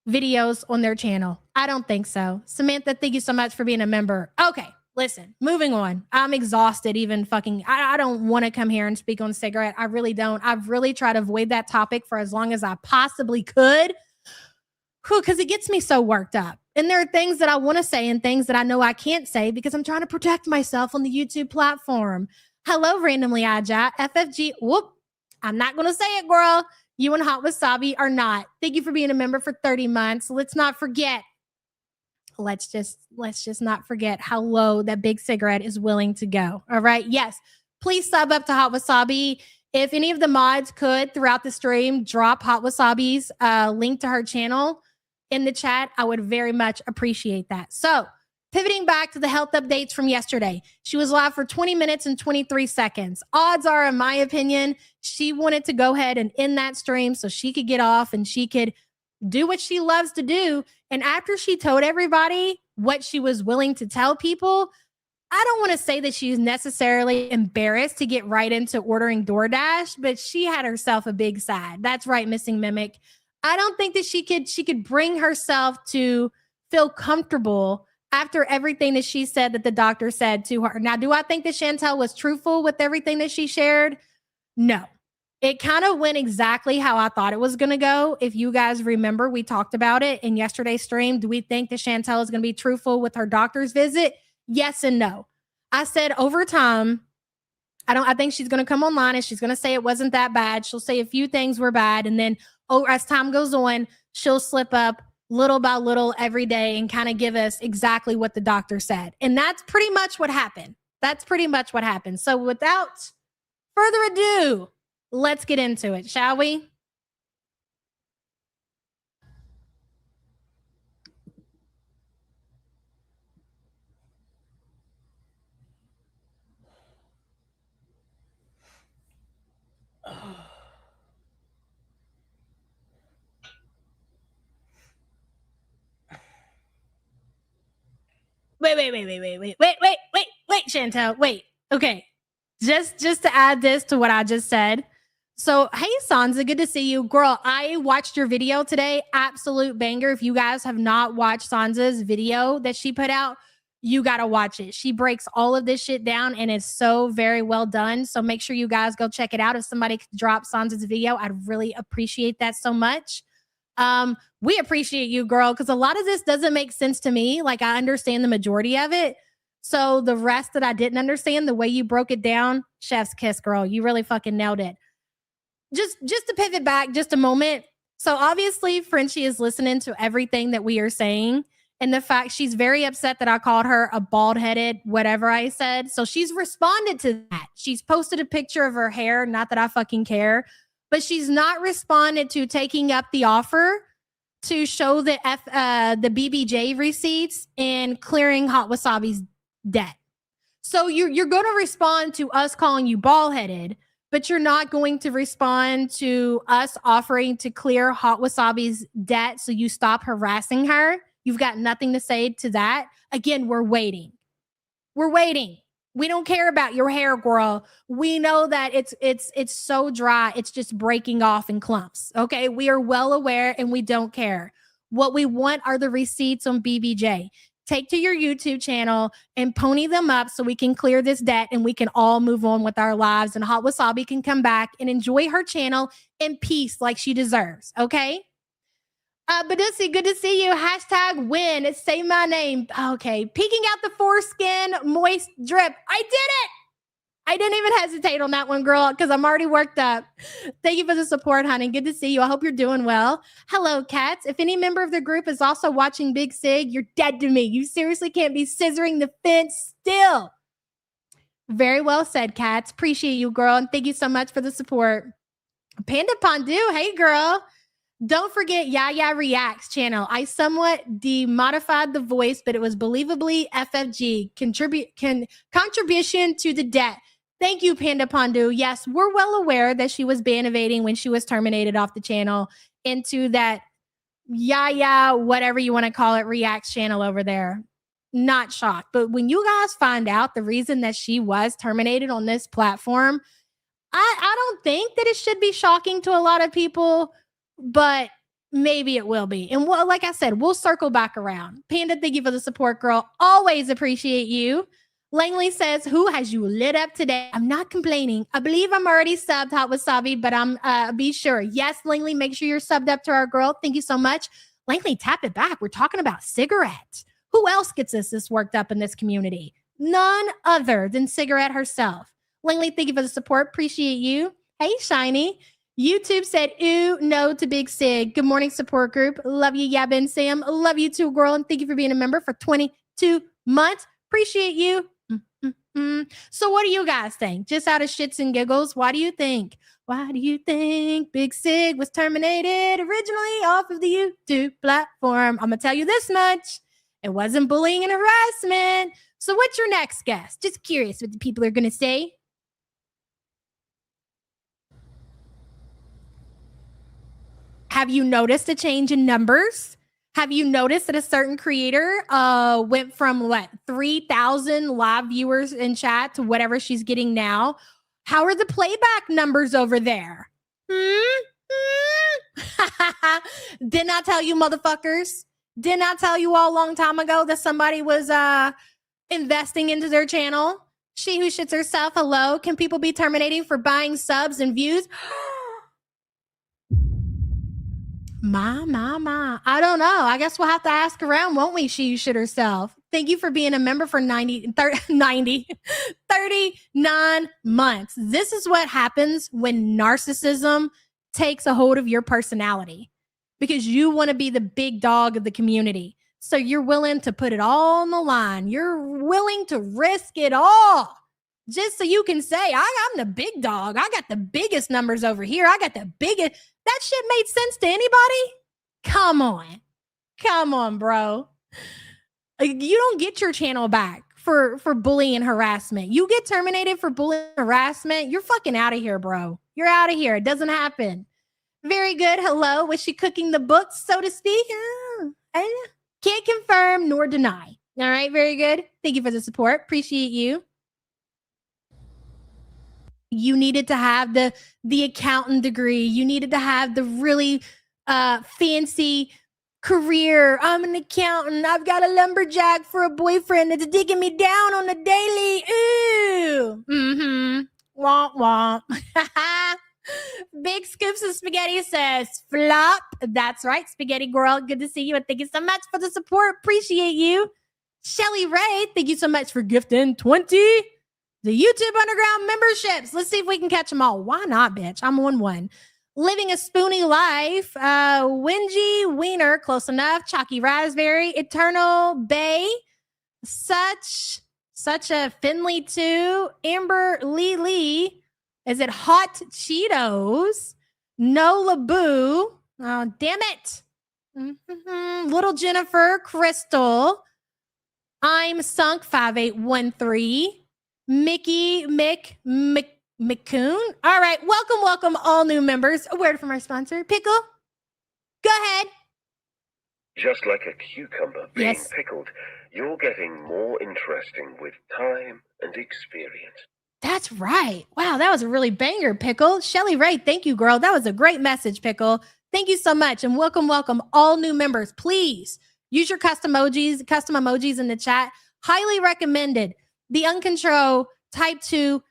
videos on their channel. I don't think so. Samantha, thank you so much for being a member. Okay, listen, moving on. I'm exhausted even fucking, I don't want to come here and speak on cigarette. I really don't. I've really tried to avoid that topic for as long as I possibly could because it gets me so worked up. And there are things that I want to say and things that I know I can't say because I'm trying to protect myself on the YouTube platform. Hello, randomly Aja, FFG. Whoop. I'm not going to say it, girl. You and Hot Wasabi are not. Thank you for being a member for 30 months. Let's not forget. Let's just not forget how low that Big Cigarette is willing to go. All right. Yes. Please sub up to Hot Wasabi. If any of the mods could throughout the stream drop Hot Wasabi's link to her channel in the chat, I would very much appreciate that. So pivoting back to the health updates from yesterday, she was live for 20 minutes and 23 seconds. Odds are, in my opinion, she wanted to go ahead and end that stream so she could get off and she could do what she loves to do. And after she told everybody what she was willing to tell people, I don't want to say that she's necessarily embarrassed to get right into ordering DoorDash, but she had herself a big side. That's right, Missing Mimic. I don't think that she could bring herself to feel comfortable after everything that she said that the doctor said to her. Now, do I think that Chantel was truthful with everything that she shared? No. It kind of went exactly how I thought it was going to go. If you guys remember, we talked about it in yesterday's stream. Do we think that Chantel is going to be truthful with her doctor's visit? Yes and no. I said over time, I think she's going to come online and she's going to say it wasn't that bad. She'll say a few things were bad. And then as time goes on, she'll slip up little by little every day and kind of give us exactly what the doctor said. And that's pretty much what happened. So without further ado, let's get into it, shall we? Wait, Chantel, wait. Okay. Just to add this to what I just said. So, hey, Sansa, good to see you. Girl, I watched your video today. Absolute banger. If you guys have not watched Sansa's video that she put out, you got to watch it. She breaks all of this shit down and it's so very well done. So make sure you guys go check it out. If somebody could drop Sansa's video, I'd really appreciate that so much. We appreciate you, girl, because a lot of this doesn't make sense to me. Like, I understand the majority of it. So the rest that I didn't understand, the way you broke it down, chef's kiss, girl. You really fucking nailed it. Just to pivot back just a moment. So obviously Frenchie is listening to everything that we are saying. And the fact she's very upset that I called her a bald-headed whatever I said. So she's responded to that. She's posted a picture of her hair. Not that I fucking care. But she's not responded to taking up the offer to show the BBJ receipts and clearing Hot Wasabi's debt. So you're going to respond to us calling you bald-headed, but you're not going to respond to us offering to clear Hot Wasabi's debt so you stop harassing her. You've got nothing to say to that. Again, we're waiting. We don't care about your hair, girl. We know that it's so dry. It's just breaking off in clumps. Okay. We are well aware and we don't care. What we want are the receipts on BBJ. Take to your YouTube channel and pony them up so we can clear this debt and we can all move on with our lives and Hot Wasabi can come back and enjoy her channel in peace like she deserves. Okay. Badusi, good to see you. Hashtag win. Say my name. Okay. Peeking out the foreskin, moist drip. I did it. I didn't even hesitate on that one, girl, because I'm already worked up. Thank you for the support, honey. Good to see you. I hope you're doing well. Hello, cats. If any member of the group is also watching Big Cig, you're dead to me. You seriously can't be scissoring the fence still. Very well said, cats. Appreciate you, girl. And thank you so much for the support. Panda Pondu. Hey, girl. Don't forget Yaya Reacts channel. I somewhat demodified the voice, but it was believably FFG. Contribution to the debt. Thank you, Panda Pondu. Yes, we're well aware that she was ban evading when she was terminated off the channel into that whatever you want to call it, Reacts channel over there. Not shocked. But when you guys find out the reason that she was terminated on this platform, I don't think that it should be shocking to a lot of people, but maybe it will be. And like I said, we'll circle back around. Panda, thank you for the support, girl. Always appreciate you. Langley says, who has you lit up today? I'm not complaining. I believe I'm already subbed, Hot Wasabi, but I'm be sure. Yes, Langley, make sure you're subbed up to our girl. Thank you so much. Langley, tap it back. We're talking about cigarettes. Who else gets us this worked up in this community? None other than Cigarette herself. Langley, thank you for the support. Appreciate you. Hey, Shiny. YouTube said, ooh, no to Big Cig. Good morning, support group. Love you, Yabin Sam. Love you too, girl. And thank you for being a member for 22 months. Appreciate you. So what do you guys think? Just out of shits and giggles, why do you think? Why do you think Big Cig was terminated originally off of the YouTube platform? I'm going to tell you this much. It wasn't bullying and harassment. So what's your next guess? Just curious what the people are going to say. Have you noticed a change in numbers? Have you noticed that a certain creator went from 3,000 live viewers in chat to whatever she's getting now? How are the playback numbers over there? Didn't I tell you, motherfuckers? Didn't I tell you all a long time ago that somebody was investing into their channel? She who shits herself, hello. Can people be terminating for buying subs and views? My. I don't know. I guess we'll have to ask around, won't we? She shit herself. Thank you for being a member for 39 months. This is what happens when narcissism takes a hold of your personality because you want to be the big dog of the community. So you're willing to put it all on the line. You're willing to risk it all just so you can say, I'm the big dog. I got the biggest numbers over here. I got the biggest. That shit made sense to anybody? Come on, bro. You don't get your channel back for bullying and harassment. You get terminated for bullying and harassment. You're fucking out of here, bro. You're out of here. It doesn't happen. Very good. Hello. Was she cooking the books, so to speak? Can't confirm nor deny. All right. Very good. Thank you for the support. Appreciate you. You needed to have the accountant degree. You needed to have the really fancy career. I'm an accountant. I've got a lumberjack for a boyfriend that's digging me down on the daily. Ooh. Womp womp. Big Scoops of Spaghetti says, flop. That's right, Spaghetti Girl. Good to see you. And thank you so much for the support. Appreciate you. Shelly Ray, thank you so much for gifting 20. The YouTube Underground memberships. Let's see if we can catch them all. Why not, bitch? I'm on one. Living a Spoony Life. Wingy Wiener, close enough. Chalky Raspberry. Eternal Bay. Such a Finley 2. Amber Lee. Is it Hot Cheetos? No Laboo. Oh, damn it. Little Jennifer Crystal. I'm Sunk 5813. Mickey McCoon. All right. Welcome, all new members. A word from our sponsor, Pickle. Go ahead. Just like a cucumber being Yes. pickled, you're getting more interesting with time and experience. That's right. Wow, that was a really banger, Pickle. Shelly Ray, thank you, girl. That was a great message, Pickle. Thank you so much. And welcome, all new members. Please use your custom emojis in the chat. Highly recommended. The Uncontrol Type 2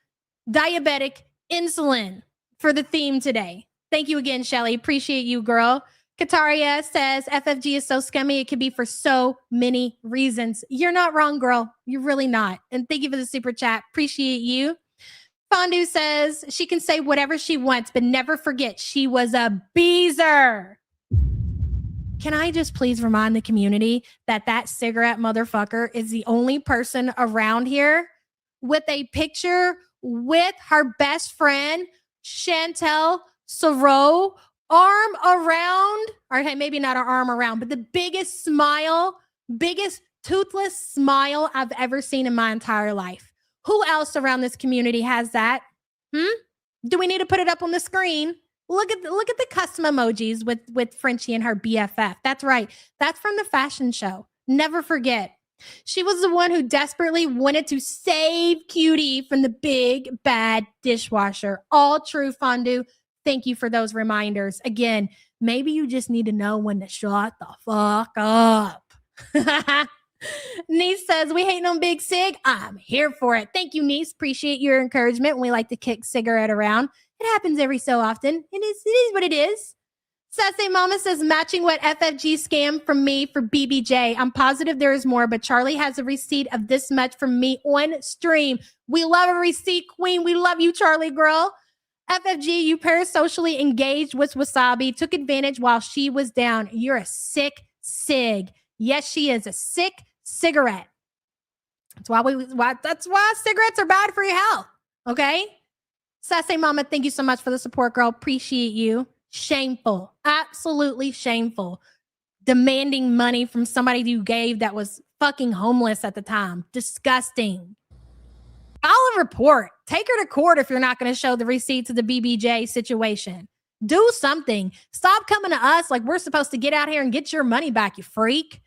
Diabetic Insulin for the theme today. Thank you again, Shelly. Appreciate you, girl. Kataria says, FFG is so scummy. It could be for so many reasons. You're not wrong, girl. You're really not. And thank you for the super chat. Appreciate you. Fondue says, she can say whatever she wants, but never forget she was a beezer. Can I just please remind the community that cigarette motherfucker is the only person around here with a picture with her best friend, Chantel Sorrow, arm around, or maybe not her arm around, but the biggest toothless smile I've ever seen in my entire life. Who else around this community has that? Do we need to put it up on the screen? Look at the custom emojis with Frenchie and her BFF. That's right. That's from the fashion show. Never forget. She was the one who desperately wanted to save Cutie from the big bad dishwasher. All true, Fondue. Thank you for those reminders. Again, maybe you just need to know when to shut the fuck up. Niece says, we hating on Big Cig. I'm here for it. Thank you, Niece. Appreciate your encouragement. We like to kick cigarette around. It happens every so often. It is what it is. Sassy Mama says, matching what FFG scam from me for BBJ. I'm positive there is more, but Charlie has a receipt of this much from me on stream. We love a receipt, queen. We love you, Charlie girl. FFG, you parasocially engaged with Wasabi, took advantage while she was down. You're a sick cig. Yes, she is a sick cigarette. That's why cigarettes are bad for your health. Okay? Sassy Mama, thank you so much for the support, girl. Appreciate you. Shameful. Absolutely shameful. Demanding money from somebody you gave that was fucking homeless at the time. Disgusting. File a report. Take her to court if you're not going to show the receipts of the BBJ situation. Do something. Stop coming to us like we're supposed to get out here and get your money back, you freak.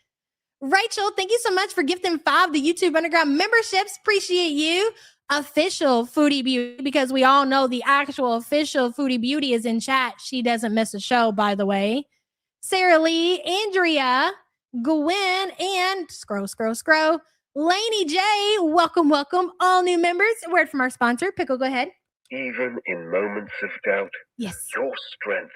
Rachel, thank you so much for gifting 5 the YouTube Underground memberships. Appreciate you. Official Foodie Beauty, because we all know the actual official Foodie Beauty is in chat. She doesn't miss a show, by the way. Sarah Lee, Andrea, Gwen, and scroll. Lainey J, welcome. All new members. A word from our sponsor. Pickle, go ahead. Even in moments of doubt, Yes. your strength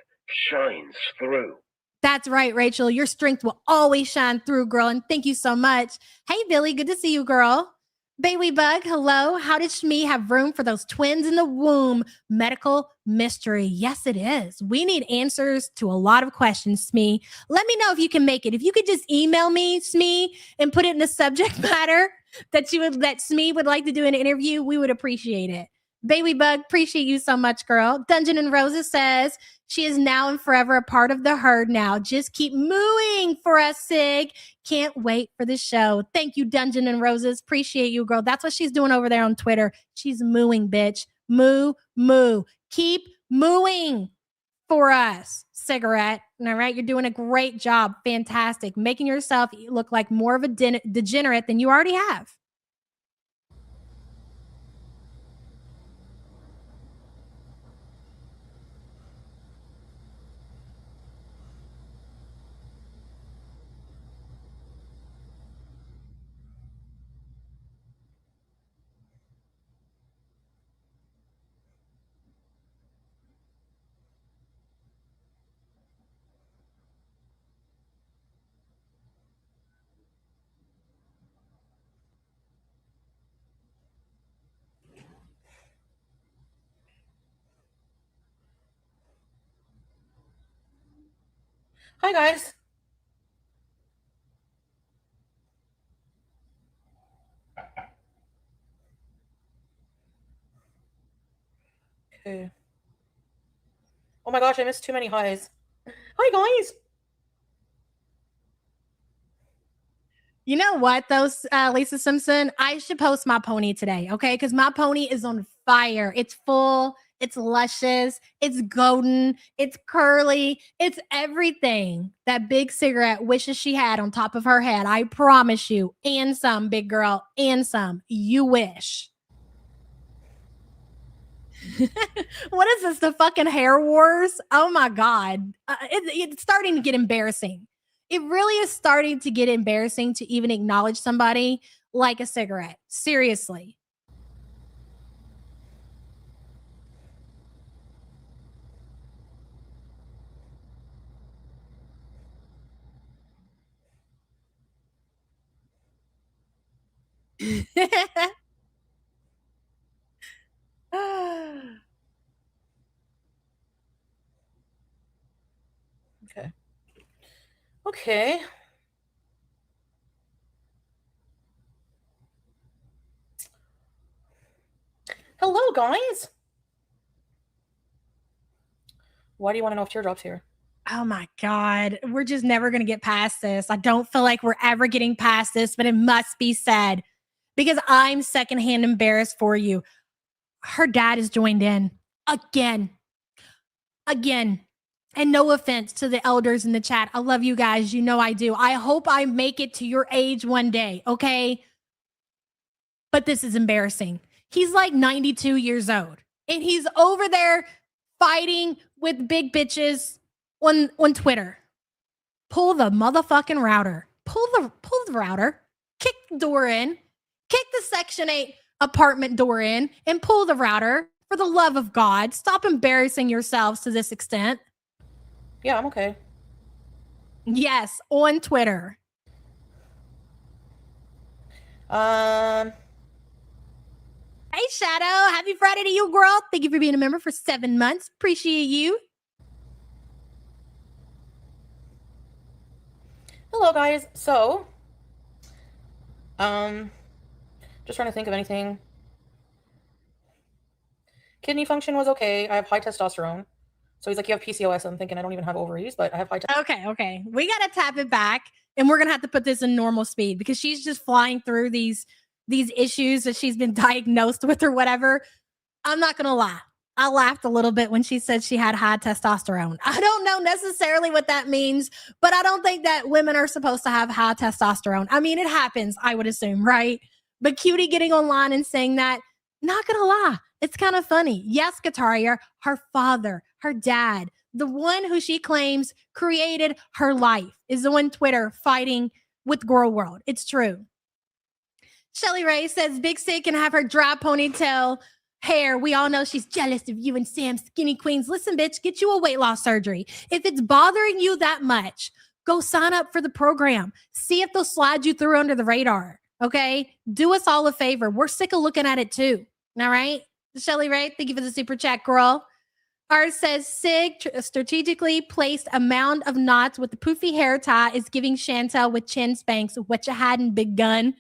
shines through. That's right, Rachel. Your strength will always shine through, girl. And thank you so much. Hey, Billy, good to see you, girl. Baby Bug, hello. How did Shmi have room for those twins in the womb? Medical mystery. Yes, it is. We need answers to a lot of questions, Shmi. Let me know if you can make it. If you could just email me, Shmi, and put it in the subject matter that Shmi would like to do an interview, we would appreciate it. Baby Bug, appreciate you so much, girl. Dungeon and Roses says, she is now and forever a part of the herd now. Just keep mooing for us, Sig. Can't wait for the show. Thank you, Dungeon and Roses. Appreciate you, girl. That's what she's doing over there on Twitter. She's mooing, bitch. Moo, moo. Keep mooing for us, Cigarette. All right, you're doing a great job. Fantastic. Making yourself look like more of a degenerate than you already have. Hi, guys. Okay. Oh my gosh, I missed too many highs. Hi, guys. You know what, though, Lisa Simpson? I should post my pony today, okay? Because my pony is on fire. It's full. It's luscious. It's golden. It's curly. It's everything that Big Cigarette wishes she had on top of her head. I promise you. And some, big girl. And some. You wish. What is this? The fucking hair wars? Oh my God. It's starting to get embarrassing. It really is starting to get embarrassing to even acknowledge somebody like a cigarette. Seriously. Okay. Okay. Hello, guys. Why do you want to know if Teardrop's here? Oh my God. We're just never going to get past this. I don't feel like we're ever getting past this, but it must be said. because I'm secondhand embarrassed for you. Her dad is joined in again. And no offense to the elders in the chat. I love you guys. You know I do. I hope I make it to your age one day, okay? But this is embarrassing. He's like 92 years old. And he's over there fighting with big bitches on Twitter. Pull the motherfucking router. Pull the router. Kick the door in. Kick the Section 8 apartment door in and pull the router. For the love of God, stop embarrassing yourselves to this extent. Yeah, I'm okay. Yes, on Twitter. Hello, Hey, Shadow. Happy Friday to you, girl. Thank you for being a member for 7 months. Appreciate you. guys. So, just trying to think of anything. Kidney function was okay. I have high testosterone. So he's like, you have PCOS. I'm thinking I don't even have ovaries, but I have high testosterone. Okay. We got to tap it back, and we're going to have to put this in normal speed because she's just flying through these issues that she's been diagnosed with or whatever. I'm not going to lie. I laughed a little bit when she said she had high testosterone. I don't know necessarily what that means, but I don't think that women are supposed to have high testosterone. I mean, it happens, I would assume, right? But Cutie getting online and saying that, not going to lie, it's kind of funny. Yes, Kataria, her father, her dad, the one who she claims created her life, is on Twitter fighting with Girl World. It's true. Shelly Ray says Big Cig can have her dry ponytail hair. We all know she's jealous of you and Sam Skinny Queens. Listen, bitch, get you a weight loss surgery. If it's bothering you that much, go sign up for the program. See if they'll slide you through under the radar. Okay? Do us all a favor. We're sick of looking at it too. All right? Shelly Ray, thank you for the super chat, girl. Art says Cig strategically placed a mound of knots with the poofy hair tie is giving Chantel with chin spanks what you hadn't begun.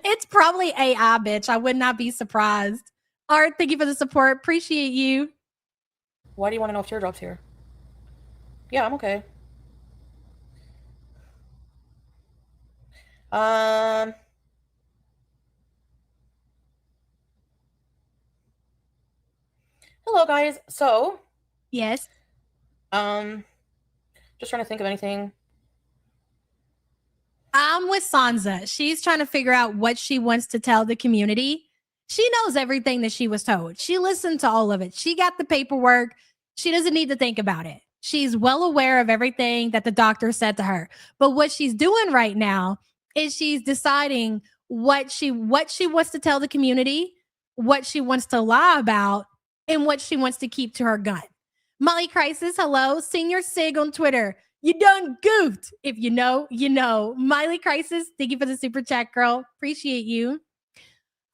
It's probably AI, bitch. I would not be surprised. Art, thank you for the support. Appreciate you. Why do you want to know if teardrops here? Yeah, I'm okay. Hello, guys. So, yes. Just trying to think of anything. I'm with Sansa. She's trying to figure out what she wants to tell the community. She knows everything that she was told. She listened to all of it. She got the paperwork. She doesn't need to think about it. She's well aware of everything that the doctor said to her. But what she's doing right now is she's deciding what she wants to tell the community, what she wants to lie about, and what she wants to keep to her gun. Molly Crisis, hello. Senior Cig on Twitter. You done goofed. If you know, you know. Miley Crisis, thank you for the super chat, girl. Appreciate you.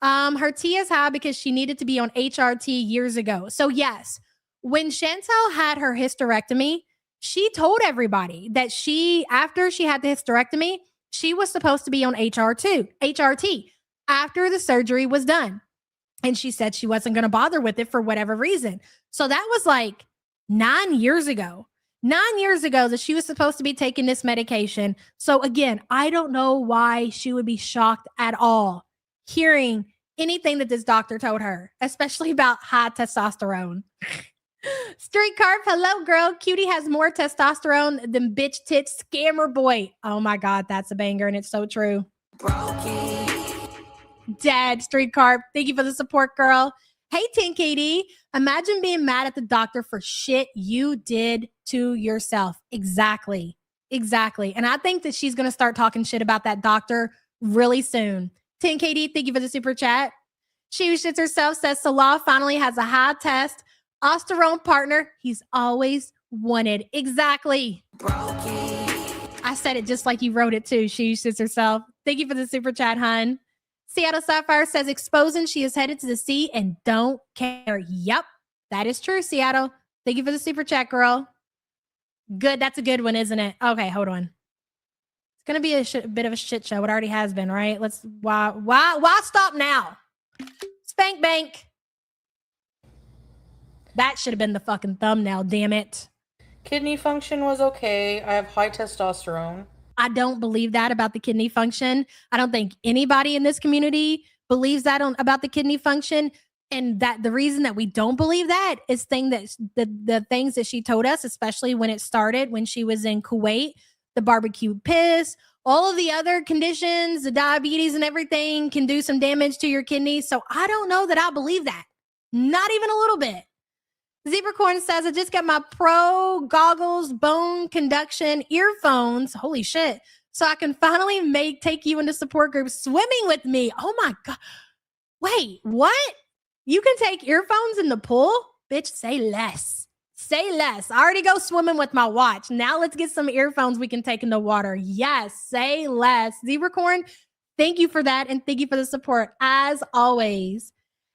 Her T is high because she needed to be on HRT years ago. So yes, when Chantel had her hysterectomy, she told everybody that after she had the hysterectomy, she was supposed to be on HRT after the surgery was done. And she said she wasn't going to bother with it for whatever reason. So that was like 9 years ago. 9 years ago that she was supposed to be taking this medication. So again, I don't know why she would be shocked at all hearing anything that this doctor told her, especially about high testosterone. Street Carp, hello, girl. Cutie has more testosterone than bitch tit scammer boy. Oh my God, that's a banger, and it's so true. Dead, Street Carp. Thank you for the support, girl. Hey, 10KD. Imagine being mad at the doctor for shit you did to yourself. Exactly. And I think that she's going to start talking shit about that doctor really soon. 10KD, thank you for the super chat. She shits herself, says Salah finally has a high testosterone partner he's always wanted. Exactly. I said it just like you wrote it too. She shits herself. Thank you for the super chat, hun. Seattle Sapphire says exposing she is headed to the sea and don't care. Yep, that is true, Seattle. Thank you for the super chat, girl. Good. That's a good one, isn't it? Okay, hold on. It's going to be a bit of a shit show. It already has been, right? Why stop now? Spank bank. That should have been the fucking thumbnail, damn it. Kidney function was okay. I have high testosterone. I don't believe that about the kidney function. I don't think anybody in this community believes that about the kidney function. And that the reason that we don't believe that is the things that she told us, especially when it started, when she was in Kuwait, the barbecue piss, all of the other conditions, the diabetes and everything can do some damage to your kidneys. So I don't know that I believe that. Not even a little bit. Zebracorn says, I just got my pro goggles, bone conduction earphones. Holy shit. So I can finally take you into support groups swimming with me. Oh my God. Wait, what? You can take earphones in the pool? Bitch, say less. Say less. I already go swimming with my watch. Now let's get some earphones we can take in the water. Yes, say less. Zebracorn, thank you for that. And thank you for the support as always.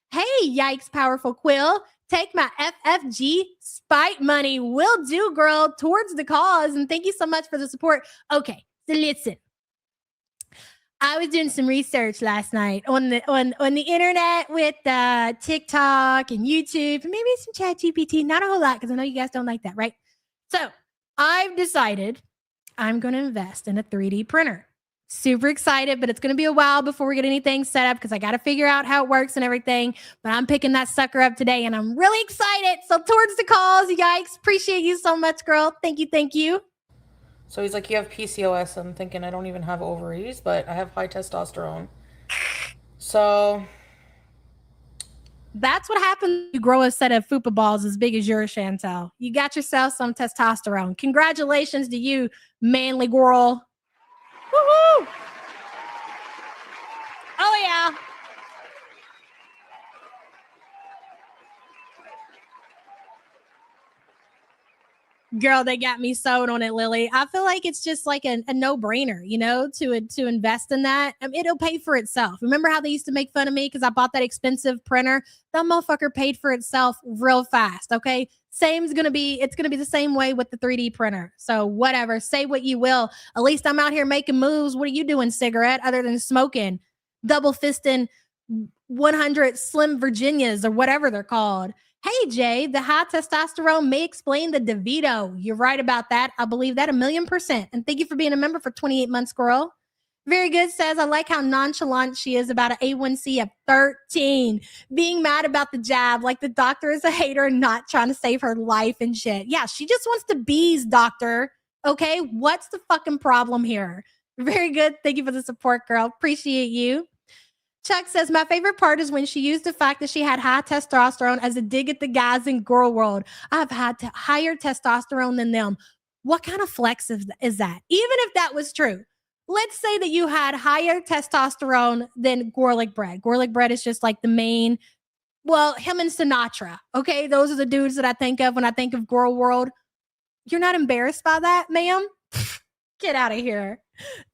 Hey, yikes, powerful quill. Take my FFG spite money. Will do, girl, towards the cause. And thank you so much for the support. Okay, so listen. I was doing some research last night on the internet with TikTok and YouTube, and maybe some ChatGPT. Not a whole lot, because I know you guys don't like that, right? So I've decided I'm going to invest in a 3D printer. Super excited, but it's going to be a while before we get anything set up because I got to figure out how it works and everything. But I'm picking that sucker up today, and I'm really excited. So towards the cause, yikes. Appreciate you so much, girl. Thank you. Thank you. So he's like, you have PCOS. I'm thinking I don't even have ovaries, but I have high testosterone. So that's what happens when you grow a set of fupa balls as big as yours, Chantel. You got yourself some testosterone. Congratulations to you, manly girl. Woohoo! Oh, yeah. Girl, they got me sewed on it, Lily. I feel like it's just like a no-brainer, you know, to invest in that. I mean, it'll pay for itself. Remember how they used to make fun of me because I bought that expensive printer? That motherfucker paid for itself real fast, okay? It's going to be the same way with the 3D printer. So whatever, say what you will. At least I'm out here making moves. What are you doing, cigarette, other than smoking? Double fisting 100 Slim Virginias or whatever they're called. Hey, Jay, the high testosterone may explain the DeVito. You're right about that. I believe that 1,000,000%. And thank you for being a member for 28 months, girl. Very good says, I like how nonchalant she is about an A1C of 13. Being mad about the jab, like the doctor is a hater and not trying to save her life and shit. Yeah, she just wants the bees, doctor. Okay, what's the fucking problem here? Very good. Thank you for the support, girl. Appreciate you. Chuck says, my favorite part is when she used the fact that she had high testosterone as a dig at the guys in girl world. I've had higher testosterone than them. What kind of flex is that? Even if that was true, let's say that you had higher testosterone than Gorlick Bread. Gorlick Bread is just like the main, well, him and Sinatra. Okay, those are the dudes that I think of when I think of girl world. You're not embarrassed by that, ma'am? Get out of here.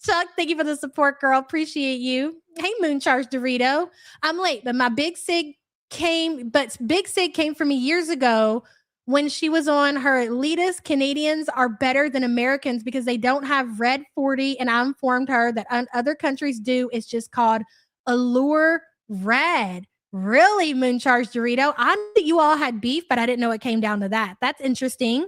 Chuck, thank you for the support, girl. Appreciate you. Hey, Mooncharge Dorito. I'm late, but Big Cig came for me years ago when she was on her elitist Canadians are better than Americans because they don't have red 40. And I informed her that other countries do. It's just called Allure Red. Really, Mooncharge Dorito? I knew that you all had beef, but I didn't know it came down to that. That's interesting.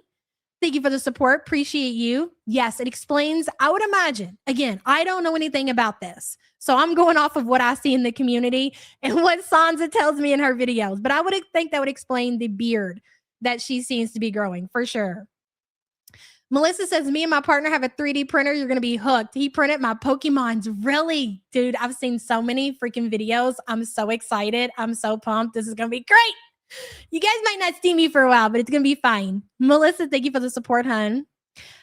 Thank you for the support. Appreciate you. Yes, it explains, I would imagine. Again, I don't know anything about this. So I'm going off of what I see in the community and what Sansa tells me in her videos. But I would think that would explain the beard that she seems to be growing for sure. Melissa says, me and my partner have a 3D printer. You're going to be hooked. He printed my Pokemons. Really? Dude, I've seen so many freaking videos. I'm so excited. I'm so pumped. This is going to be great. You guys might not see me for a while, but it's going to be fine. Melissa, thank you for the support, hun.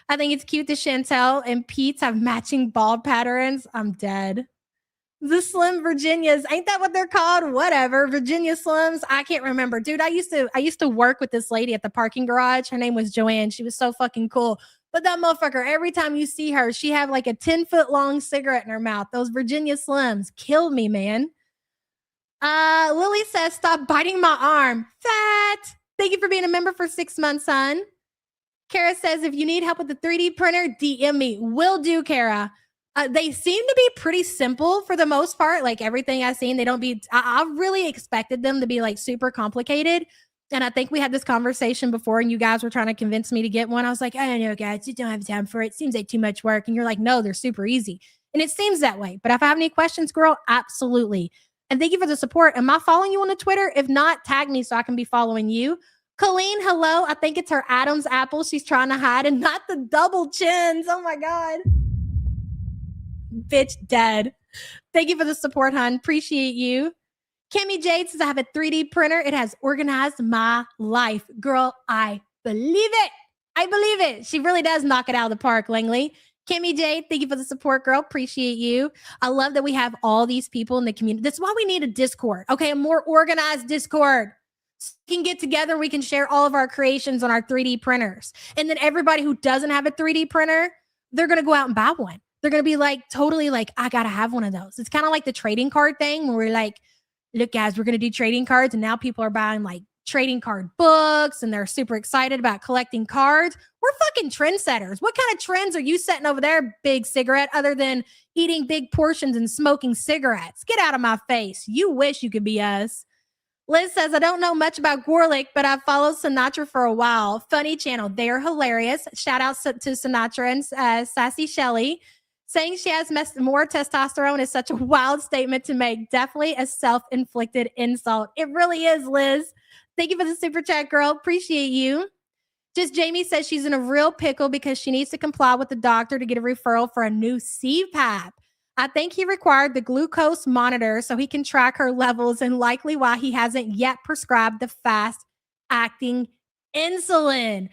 I think it's cute that Chantel and Pete have matching bald patterns. I'm dead. The Slim Virginias, ain't that what they're called? Whatever. Virginia Slims. I can't remember. Dude, I used to work with this lady at the parking garage. Her name was Joanne. She was so fucking cool. But that motherfucker, every time you see her, she have like a 10-foot long cigarette in her mouth. Those Virginia Slims killed me, man. Lily says, stop biting my arm. Fat. Thank you for being a member for 6 months, son. Kara says, if you need help with the 3D printer, DM me. Will do, Kara. They seem to be pretty simple for the most part. Like everything I've seen, they don't be, I really expected them to be like super complicated. And I think we had this conversation before and you guys were trying to convince me to get one. I was like, I don't know, guys, just don't have time for it. Seems like too much work. And you're like, no, they're super easy. And it seems that way. But if I have any questions, girl, absolutely. And thank you for the support. Am I following you on the Twitter? If not, tag me so I can be following you. Colleen, hello. I think it's her Adam's apple she's trying to hide and not the double chins. Oh my God. Bitch dead. Thank you for the support, hon. Appreciate you. Kimmy Jade says, I have a 3D printer. It has organized my life. Girl, I believe it. I believe it. She really does knock it out of the park, Langley. Kimmy Jade, thank you for the support, girl. Appreciate you. I love that we have all these people in the community. That's why we need a Discord. Okay, a more organized Discord. So we can get together. We can share all of our creations on our 3D printers. And then everybody who doesn't have a 3D printer, they're going to go out and buy one. They're going to be like, totally like, I got to have one of those. It's kind of like the trading card thing where we're like, look, guys, we're going to do trading cards. And now people are buying like trading card books and they're super excited about collecting cards. We're fucking trendsetters. What kind of trends are you setting over there, Big Cigarette, other than eating big portions and smoking cigarettes? Get out of my face. You wish you could be us. Liz says, I don't know much about Gorlick, but I've followed Sinatra for a while. Funny channel. They are hilarious. Shout out to Sinatra and Sassy Shelley. Saying she has more testosterone is such a wild statement to make. Definitely a self-inflicted insult. It really is, Liz. Thank you for the super chat, girl. Appreciate you. Just Jamie says she's in a real pickle because she needs to comply with the doctor to get a referral for a new CPAP. I think he required the glucose monitor so he can track her levels and likely why he hasn't yet prescribed the fast-acting insulin.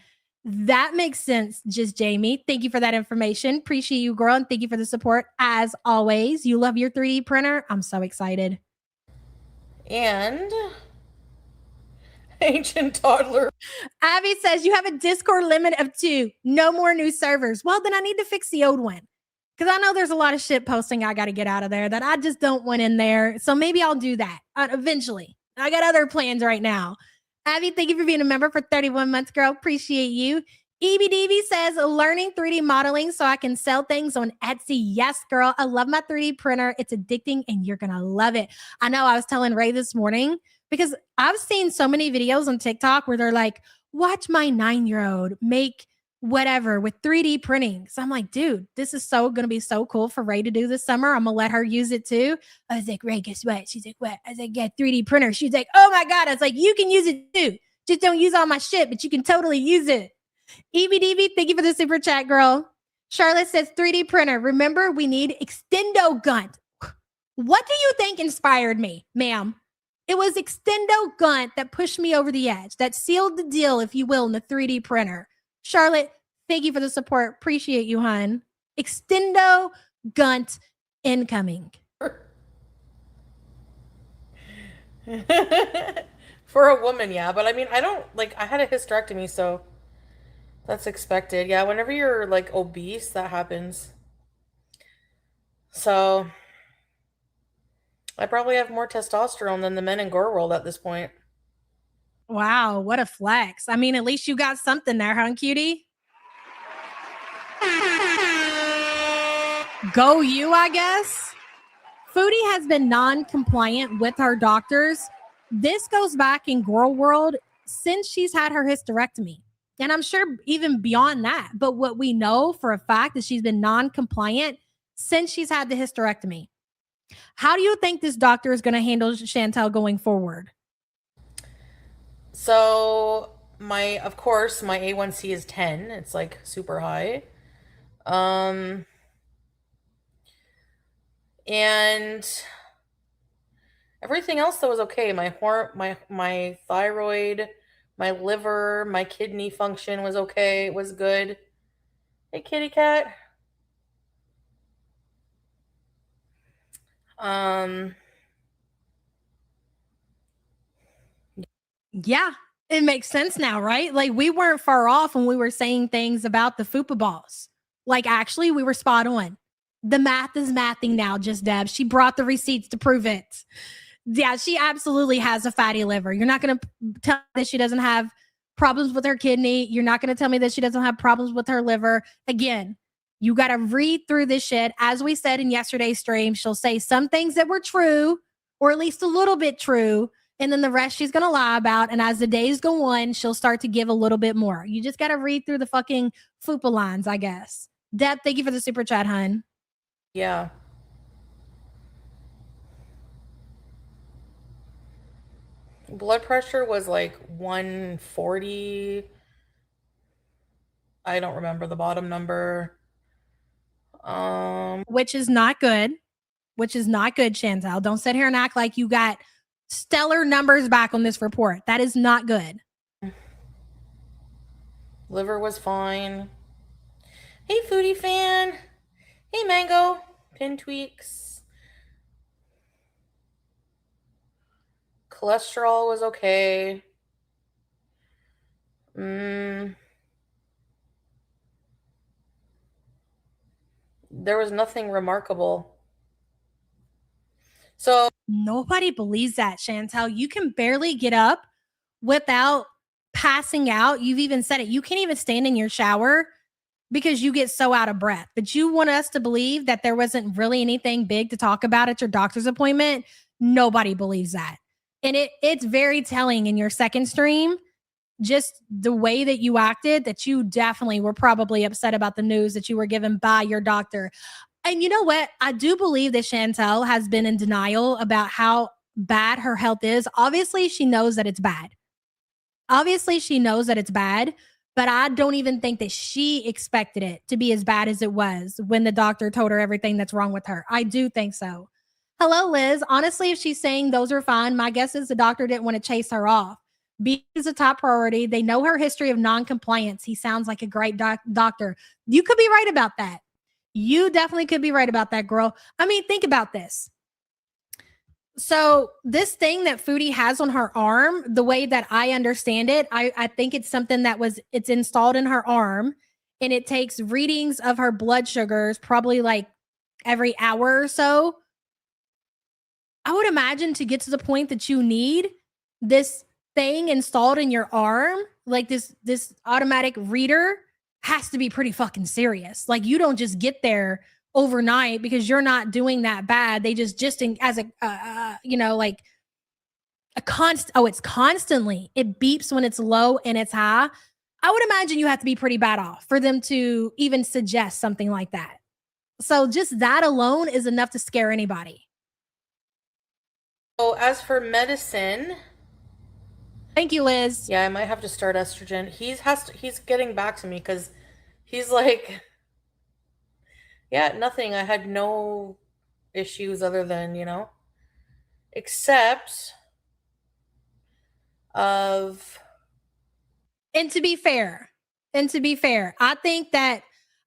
That makes sense, Just Jamie. Thank you for that information. Appreciate you, girl, and thank you for the support. As always, you love your 3D printer. I'm so excited. And ancient toddler. Abby says you have a Discord limit of 2. No more new servers. Well, then I need to fix the old one. Because I know there's a lot of shit posting I got to get out of there that I just don't want in there. So maybe I'll do that eventually. I got other plans right now. Abby, thank you for being a member for 31 months, girl. Appreciate you. EBDB says, learning 3D modeling so I can sell things on Etsy. Yes, girl. I love my 3D printer. It's addicting and you're going to love it. I know I was telling Ray this morning because I've seen so many videos on TikTok where they're like, watch my 9-year-old make whatever with 3D printing. So I'm like, dude, this is so going to be so cool for Ray to do this summer. I'm going to let her use it too. I was like, Ray, guess what? She's like, what? I was like, yeah, 3D printer. She's like, oh my God. I was like, you can use it too. Just don't use all my shit, but you can totally use it. EBDB, thank you for the super chat, girl. Charlotte says 3D printer. Remember, we need extendo gun. What do you think inspired me, ma'am? It was extendo gun that pushed me over the edge, that sealed the deal, if you will, in the 3D printer. Charlotte, thank you for the support. Appreciate you, hon. Extendo Gunt incoming. For a woman, yeah. But I mean, I don't, like, I had a hysterectomy, so that's expected. Yeah, whenever you're, like, obese, that happens. So I probably have more testosterone than the men in Gore World at this point. Wow, what a flex. I mean, at least you got something there, huh, cutie? Go you, I guess. Foodie has been non-compliant with her doctors. This goes back in Girl World since she's had her hysterectomy. And I'm sure even beyond that. But what we know for a fact is she's been non-compliant since she's had the hysterectomy. How do you think this doctor is going to handle Chantel going forward? So of course, my A1C is 10. It's like super high. And everything else that was okay. My thyroid, my liver, my kidney function was okay. It was good. Hey, kitty cat. Yeah, it makes sense now, right? Like we weren't far off when we were saying things about the fupa balls. Like actually, we were spot on. The math is mathing now, Just Deb. She brought the receipts to prove it. Yeah, she absolutely has a fatty liver. You're not going to tell me that she doesn't have problems with her kidney. You're not going to tell me that she doesn't have problems with her liver. Again, you got to read through this shit. As we said in yesterday's stream, she'll say some things that were true, or at least a little bit true. and then the rest she's going to lie about. And as the days go on, she'll start to give a little bit more. You just got to read through the fucking FUPA lines, I guess. Deb, thank you for the super chat, hun. Yeah. Blood pressure was like 140. I don't remember the bottom number. Which is not good. Which is not good, Chantel. Don't sit here and act like you got stellar numbers back on this report. That is not good. Liver was fine. Hey, Foodie fan. Hey, Mango. Pin tweaks. Cholesterol was okay. There was nothing remarkable. So nobody believes that, Chantel. You can barely get up without passing out. You've even said it. You can't even stand in your shower because you get so out of breath. But you want us to believe that there wasn't really anything big to talk about at your doctor's appointment. Nobody believes that. And it's very telling in your second stream, just the way that you acted, that you definitely were probably upset about the news that you were given by your doctor. And you know what? I do believe that Chantel has been in denial about how bad her health is. Obviously, she knows that it's bad. But I don't even think that she expected it to be as bad as it was when the doctor told her everything that's wrong with her. I do think so. Hello, Liz. Honestly, if she's saying those are fine, my guess is the doctor didn't want to chase her off. B is a top priority. They know her history of non-compliance. He sounds like a great doctor. You could be right about that. You definitely could be right about that, girl. I mean, think about this. So this thing that Foodie has on her arm, the way that I understand it, I think it's something it's installed in her arm, and it takes readings of her blood sugars probably like every hour or so. I would imagine to get to the point that you need this thing installed in your arm, like this automatic reader, has to be pretty fucking serious. Like, you don't just get there overnight because you're not doing that bad. They just as a like a it's constantly. It beeps when it's low and it's high. I would imagine you have to be pretty bad off for them to even suggest something like that. So just that alone is enough to scare anybody. So as for medicine, thank you, Liz. Yeah, I might have to start estrogen. He's getting back to me because he's like, yeah, nothing. I had no issues other than, except of. And to be fair, I think that,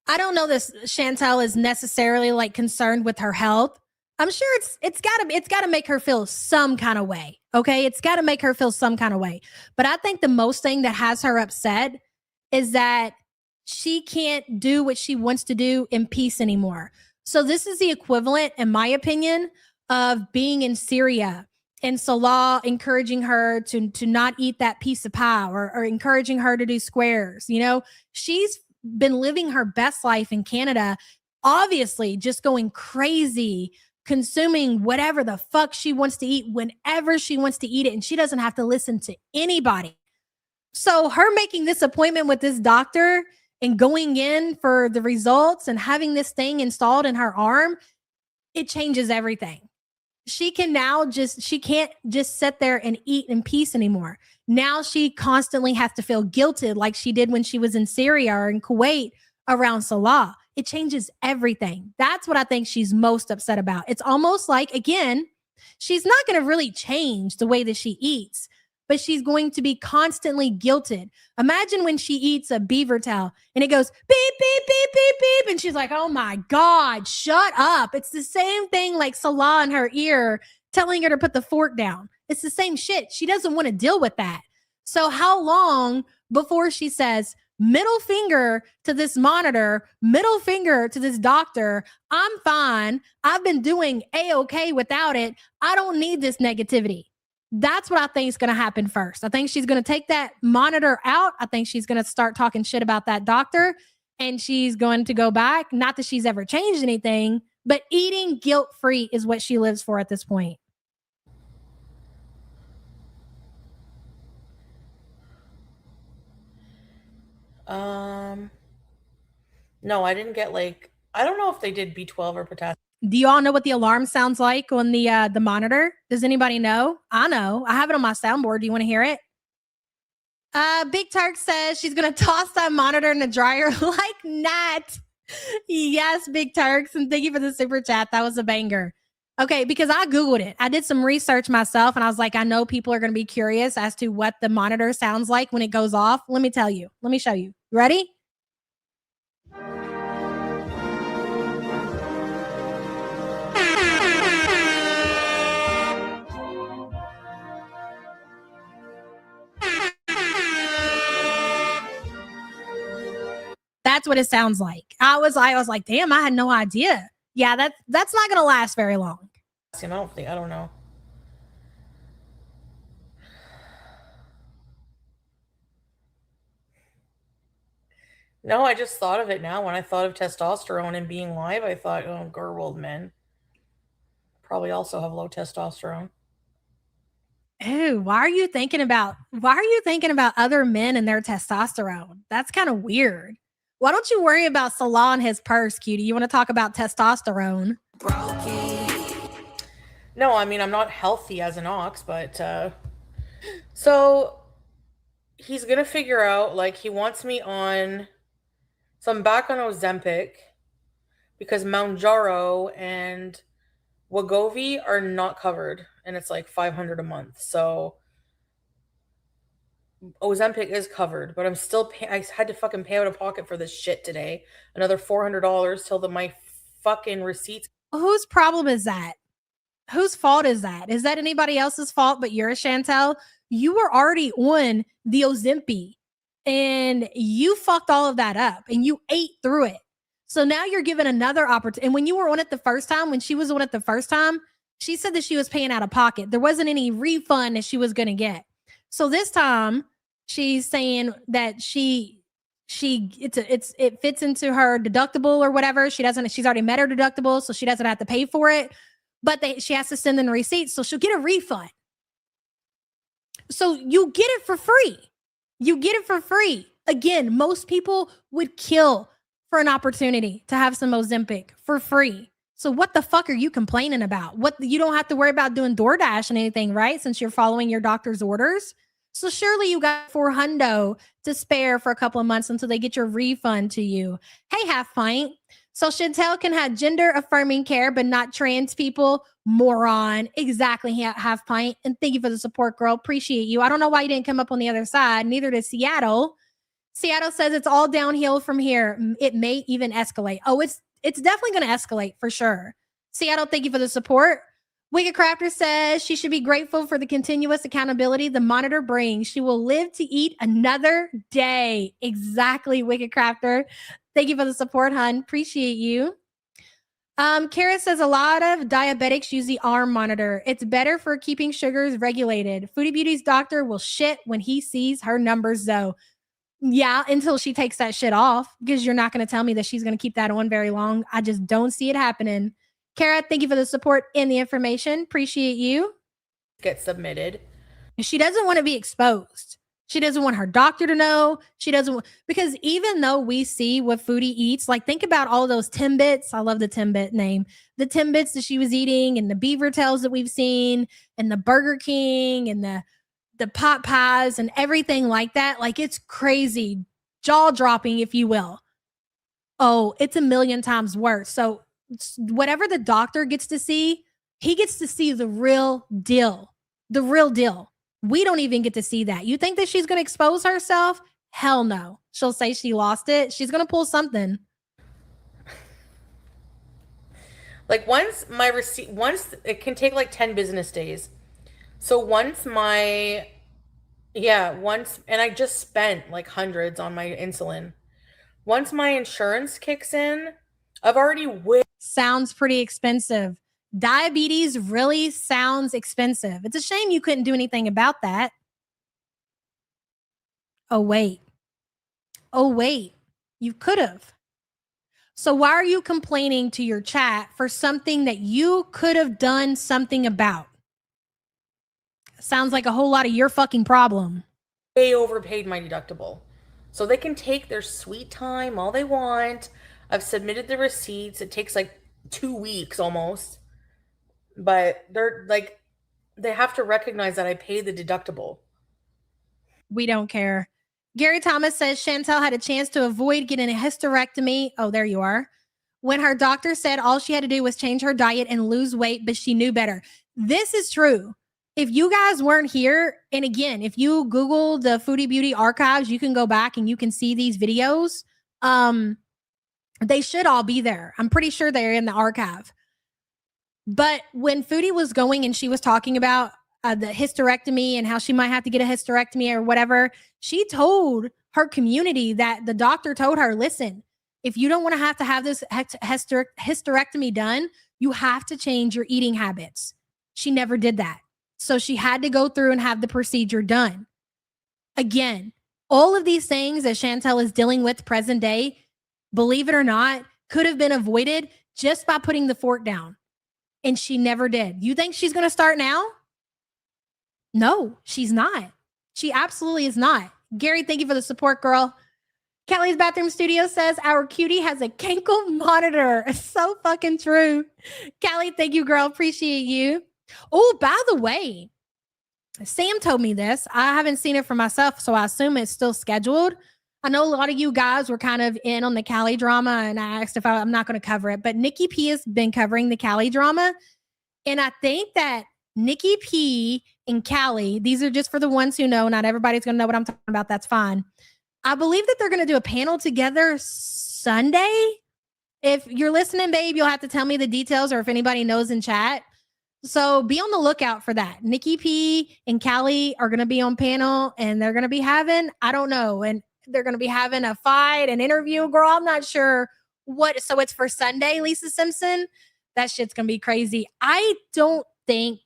I don't know this Chantel is necessarily like concerned with her health. I'm sure it's gotta make her feel some kind of way. Okay. It's gotta make her feel some kind of way. But I think the most thing that has her upset is that she can't do what she wants to do in peace anymore. So this is the equivalent, in my opinion, of being in Syria and Salah encouraging her to not eat that piece of pie or encouraging her to do squares. She's been living her best life in Canada, obviously just going crazy, consuming whatever the fuck she wants to eat whenever she wants to eat it, and she doesn't have to listen to anybody. So her making this appointment with this doctor and going in for the results and having this thing installed in her arm, it changes everything. She can't just sit there and eat in peace anymore. Now she constantly has to feel guilted like she did when she was in Syria or in Kuwait around Salah. It changes everything. That's what I think she's most upset about. It's almost like, again, she's not going to really change the way that she eats, but she's going to be constantly guilted. Imagine when she eats a beaver tail and it goes beep, beep, beep, beep, beep. And she's like, oh my God, shut up. It's the same thing like Salah in her ear telling her to put the fork down. It's the same shit. She doesn't want to deal with that. So how long before she says, middle finger to this monitor, middle finger to this doctor, I'm fine. I've been doing A-okay without it. I don't need this negativity. That's what I think is going to happen first. I think she's going to take that monitor out. I think she's going to start talking shit about that doctor, and she's going to go back. Not that she's ever changed anything, but eating guilt-free is what she lives for at this point. No, I didn't get like, I don't know if they did B12 or potassium. Do you all know what the alarm sounds like on the monitor? Does anybody know? I know. I have it on my soundboard. Do you want to hear it? Big Turk says she's gonna toss that monitor in the dryer like Nat. Yes, Big Turks, and thank you for the super chat. That was a banger. Okay, because I Googled it. I did some research myself, and I was like, I know people are gonna be curious as to what the monitor sounds like when it goes off. Let me tell you. Let me show you. Ready? That's what it sounds like. I was like, damn, I had no idea. Yeah, that's not gonna last very long. I don't know. No, I just thought of it now. When I thought of testosterone and being live, I thought, oh, Gerwold men probably also have low testosterone. Ew, why are you thinking about other men and their testosterone? That's kind of weird. Why don't you worry about Salah and his purse, cutie? You want to talk about testosterone? No, I mean, I'm not healthy as an ox, but so he's gonna figure out, like, he wants me on, so I'm back on Ozempic because Mounjaro and Wegovy are not covered, and it's like $500 a month. So Ozempic is covered, but I'm still I had to fucking pay out of pocket for this shit today. Another $400 till my fucking receipts. Whose problem is that? Whose fault is that? Is that anybody else's fault but yours, Chantel? You were already on the Ozempic and you fucked all of that up and you ate through it. So now you're given another opportunity. And when you were on it the first time, when she was on it the first time, she said that she was paying out of pocket. There wasn't any refund that she was going to get. So this time she's saying that it fits into her deductible or whatever. She's already met her deductible, so she doesn't have to pay for it. But she has to send in receipts, so she'll get a refund. So you get it for free. You get it for free. Again, most people would kill for an opportunity to have some Ozempic for free. So what the fuck are you complaining about? You don't have to worry about doing DoorDash and anything, right? Since you're following your doctor's orders. So surely you got $400 to spare for a couple of months until they get your refund to you. Hey, Half Pint. So Chantel can have gender affirming care, but not trans people. Moron. Exactly, Half Pint. And thank you for the support, girl. Appreciate you. I don't know why you didn't come up on the other side. Neither did Seattle. Seattle says it's all downhill from here. It may even escalate. Oh, it's definitely going to escalate for sure. Seattle, thank you for the support. Wicked Crafter says she should be grateful for the continuous accountability the monitor brings. She will live to eat another day. Exactly, Wicked Crafter. Thank you for the support, hun. Appreciate you. Kara says a lot of diabetics use the arm monitor. It's better for keeping sugars regulated. Foodie Beauty's doctor will shit when he sees her numbers, though. Yeah, until she takes that shit off, because you're not going to tell me that she's going to keep that on very long. I just don't see it happening. Kara, thank you for the support and the information. Appreciate you. Get submitted. She doesn't want to be exposed. She doesn't want her doctor to know. She doesn't want, because even though we see what Foodie eats, like think about all those Timbits. I love the Timbit name. The Timbits that she was eating and the beaver tails that we've seen and the Burger King and the pot pies and everything like that. Like it's crazy, jaw dropping, if you will. Oh, it's a million times worse. So whatever the doctor gets to see, he gets to see the real deal. The real deal. We don't even get to see that. You think that she's going to expose herself? Hell no. She'll say she lost it. She's going to pull something. Like once it can take like 10 business days. So and I just spent like hundreds on my insulin. Once my insurance kicks in, I've already sounds pretty expensive. Diabetes really sounds expensive. It's a shame you couldn't do anything about that. Oh, wait. You could have. So why are you complaining to your chat for something that you could have done something about? Sounds like a whole lot of your fucking problem. Way overpaid my deductible. So they can take their sweet time all they want. I've submitted the receipts. It takes like 2 weeks almost. But they're like, they have to recognize that I paid the deductible. We don't care. Gary Thomas says Chantel had a chance to avoid getting a hysterectomy. Oh, there you are. When her doctor said all she had to do was change her diet and lose weight, but she knew better. This is true. If you guys weren't here, and again, if you Google the Foodie Beauty archives, you can go back and you can see these videos. They should all be there. I'm pretty sure they're in the archive. But when Foodie was going and she was talking about the hysterectomy and how she might have to get a hysterectomy or whatever, she told her community that the doctor told her, listen, if you don't want to have this hysterectomy done, you have to change your eating habits. She never did that. So she had to go through and have the procedure done. Again, all of these things that Chantel is dealing with present day, believe it or not, could have been avoided just by putting the fork down. And she never did. You think she's going to start now? No, she's not. She absolutely is not. Gary, thank you for the support, girl. Kelly's Bathroom Studio says our cutie has a Kinkle monitor. It's so fucking true. Kelly, thank you, girl. Appreciate you. Oh, by the way, Sam told me this. I haven't seen it for myself, so I assume it's still scheduled. I know a lot of you guys were kind of in on the Callie drama, and I asked if I'm not going to cover it, but Nikki P has been covering the Callie drama. And I think that Nikki P and Callie, these are just for the ones who know. Not everybody's going to know what I'm talking about. That's fine. I believe that they're going to do a panel together Sunday. If you're listening, babe, you'll have to tell me the details or if anybody knows in chat. So be on the lookout for that. Nikki P and Callie are going to be on panel and they're going to be having, I don't know, and they're going to be having a fight, an interview. Girl, I'm not sure what. So it's for Sunday, Lisa Simpson. That shit's going to be crazy. I don't think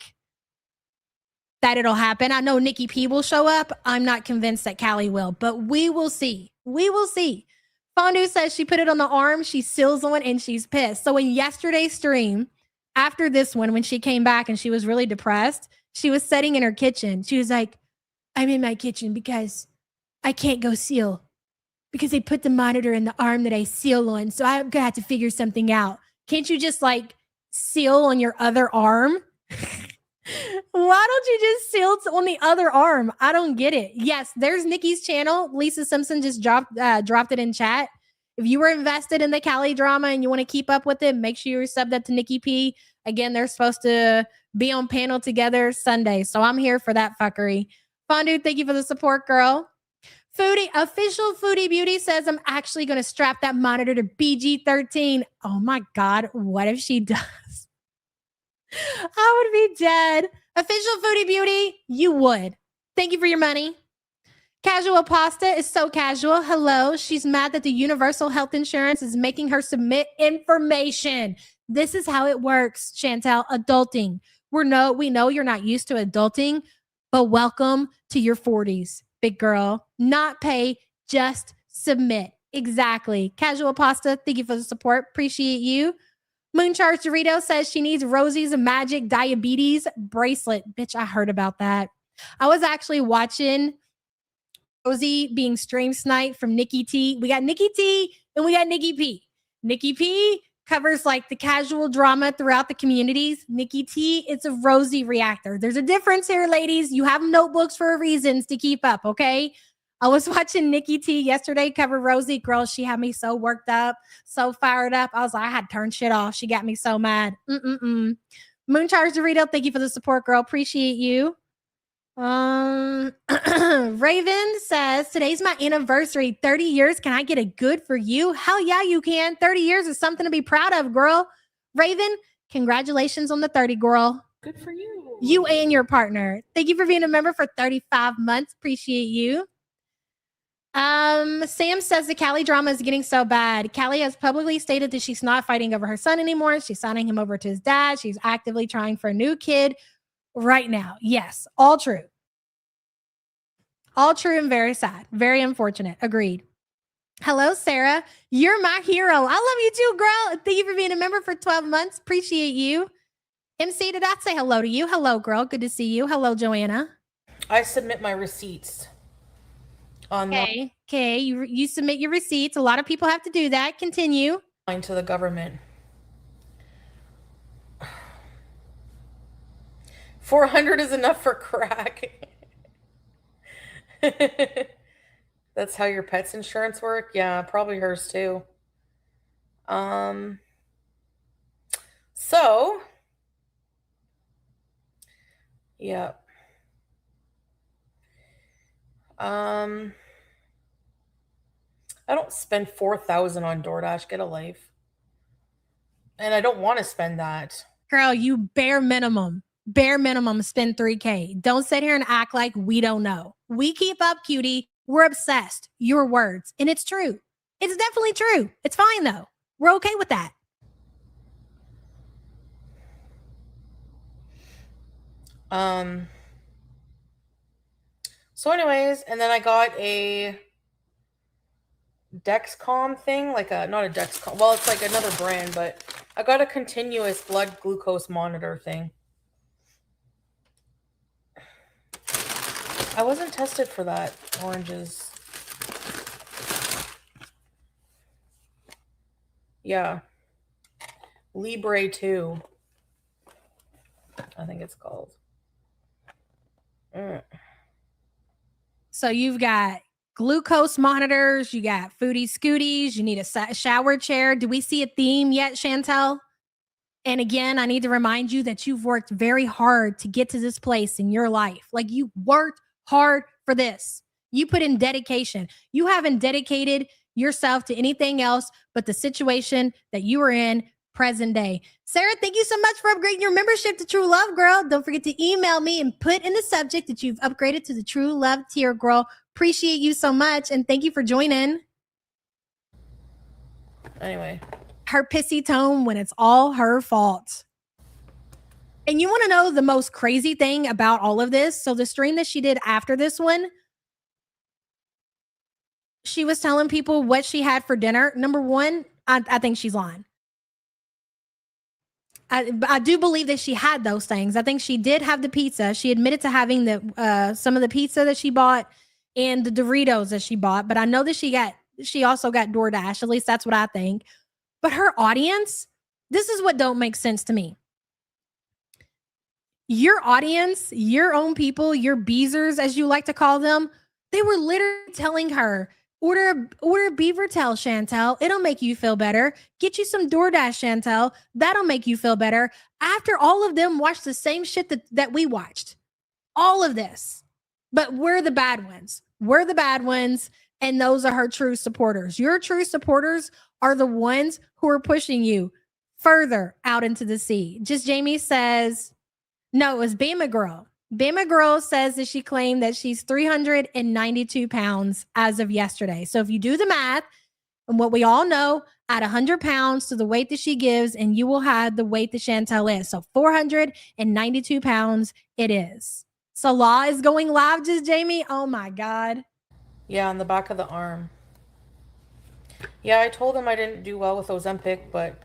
that it'll happen. I know Nikki P will show up. I'm not convinced that Callie will, but we will see. We will see. Fondue says she put it on the arm. She seals on and she's pissed. So in yesterday's stream, after this one, when she came back and she was really depressed, she was sitting in her kitchen. She was like, I'm in my kitchen because I can't go seal because they put the monitor in the arm that I seal on. So I'm going to have to figure something out. Can't you just like seal on your other arm? Why don't you just seal on the other arm? I don't get it. Yes, there's Nikki's channel. Lisa Simpson just dropped it in chat. If you were invested in the Callie drama and you want to keep up with it, make sure you're subbed up to Nikki P. Again, they're supposed to be on panel together Sunday. So I'm here for that fuckery. Fondue, thank you for the support, girl. Foodie, official Foodie Beauty says I'm actually going to strap that monitor to BG13. Oh my God, what if she does? I would be dead. Official Foodie Beauty, you would. Thank you for your money. Casual Pasta is so casual. Hello. She's mad that the Universal Health Insurance is making her submit information. This is how it works, Chantel. Adulting. We know you're not used to adulting, but welcome to your 40s, big girl. Not pay, just submit. Exactly. Casual Pasta, thank you for the support. Appreciate you. Mooncharge Dorito says she needs Rosie's Magic Diabetes bracelet. Bitch, I heard about that. I was actually watching Rosie being stream sniped from Nikki T. We got Nikki T and we got Nikki P. Nikki P covers like the casual drama throughout the communities. Nikki T, it's a Rosie reactor. There's a difference here, ladies. You have notebooks for reasons to keep up, okay? I was watching Nikki T yesterday cover Rosie. Girl, she had me so worked up, so fired up. I was like, I had to turn shit off. She got me so mad. Mooncharge Dorito, thank you for the support, girl. Appreciate you. Raven says, today's my anniversary. 30 years. Can I get a good for you? Hell yeah, you can. 30 years is something to be proud of, girl. Raven, congratulations on the 30, girl. Good for you. You and your partner. Thank you for being a member for 35 months. Appreciate you. Sam says the Callie drama is getting so bad. Callie has publicly stated that she's not fighting over her son anymore. She's signing him over to his dad. She's actively trying for a new kid right now. Yes, all true. All true and very sad. Very unfortunate. Agreed. Hello, Sarah. You're my hero. I love you too, girl. Thank you for being a member for 12 months. Appreciate you. MC, did I say hello to you? Hello, girl. Good to see you. Hello, Joanna. I submit my receipts on Okay. Okay, you submit your receipts. A lot of people have to do that. Continue. To the government. 400 is enough for crack. That's how your pet's insurance work? Yeah, probably hers too. So, yeah. I don't spend $4,000 on DoorDash. Get a life. And I don't want to spend that. Girl, you bare minimum spend $3,000. Don't sit here and act like we don't know. We keep up, cutie. We're obsessed. Your words. And it's true. It's definitely true. It's fine though. We're okay with that. So anyways, and then I got a Dexcom thing, like not a Dexcom. Well, it's like another brand, but I got a continuous blood glucose monitor thing. I wasn't tested for that. Oranges. Yeah. Libre 2. I think it's called. So you've got glucose monitors, you got Foodie Scooties, you need a shower chair. Do we see a theme yet, Chantel? And again, I need to remind you that you've worked very hard to get to this place in your life. Like you worked hard for this. You put in dedication. You haven't dedicated yourself to anything else but the situation that you are in present day. Sarah, thank you so much for upgrading your membership to True Love, girl. Don't forget to email me and put in the subject that you've upgraded to the True Love tier, girl. Appreciate you so much. And thank you for joining. Anyway. Her pissy tone when it's all her fault. And you want to know the most crazy thing about all of this? So the stream that she did after this one, she was telling people what she had for dinner. Number one, I think she's lying. I do believe that she had those things. I think she did have the pizza. She admitted to having the some of the pizza that she bought and the Doritos that she bought. But I know that she also got DoorDash. At least that's what I think. But her audience, this is what don't make sense to me. Your audience, your own people, your beezers, as you like to call them, they were literally telling her, order a beaver tail, Chantel. It'll make you feel better. Get you some DoorDash, Chantel. That'll make you feel better. After all of them watched the same shit that we watched. All of this. But we're the bad ones. We're the bad ones. And those are her true supporters. Your true supporters are the ones who are pushing you further out into the sea. Just Jamie says, no, it was Bama Girl. Bama Girl says that she claimed that she's 392 pounds as of yesterday. So if you do the math, and what we all know, add 100 pounds to the weight that she gives, and you will have the weight that Chantel is. So 492 pounds it is. Salah is going live, just Jamie. Oh my God. Yeah, on the back of the arm. Yeah, I told him I didn't do well with Ozempic, but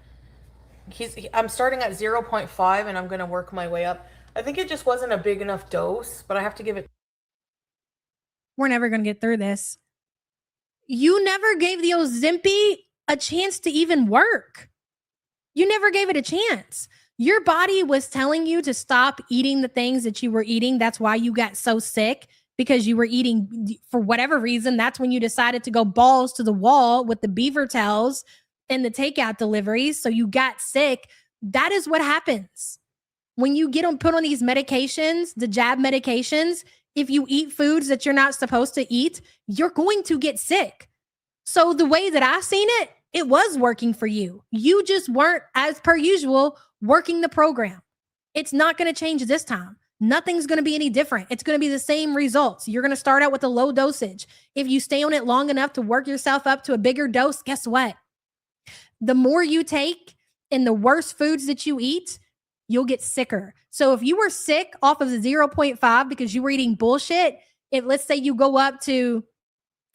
I'm starting at 0.5 and I'm going to work my way up. I think it just wasn't a big enough dose, but I have to give it. We're never going to get through this. You never gave the Ozempic a chance to even work. You never gave it a chance. Your body was telling you to stop eating the things that you were eating. That's why you got so sick, because you were eating for whatever reason. That's when you decided to go balls to the wall with the beaver tails and the takeout deliveries. So you got sick. That is what happens. When you put on these medications, the jab medications, if you eat foods that you're not supposed to eat, you're going to get sick. So the way that I've seen it, it was working for you. You just weren't, as per usual, working the program. It's not going to change this time. Nothing's going to be any different. It's going to be the same results. You're going to start out with a low dosage. If you stay on it long enough to work yourself up to a bigger dose, guess what? The more you take and the worse foods that you eat, you'll get sicker. So if you were sick off of the 0.5 because you were eating bullshit, if let's say you go up to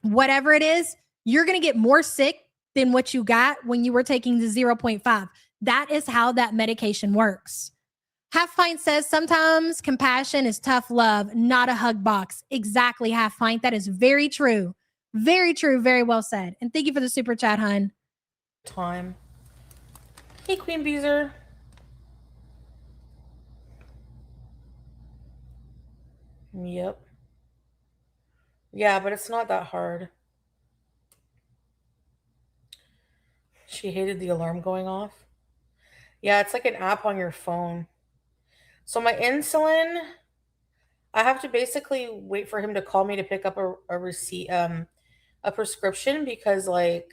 whatever it is, you're going to get more sick than what you got when you were taking the 0.5. That is how that medication works. Half Pint says sometimes compassion is tough love, not a hug box. Exactly, Half Pint. That is very true. Very true. Very well said. And thank you for the super chat, hun. time. Hey, Queen Beezer. Yep. Yeah, but it's not that hard. She hated the alarm going off. Yeah, it's like an app on your phone. So my insulin, I have to basically wait for him to call me to pick up a receipt, a prescription, because like,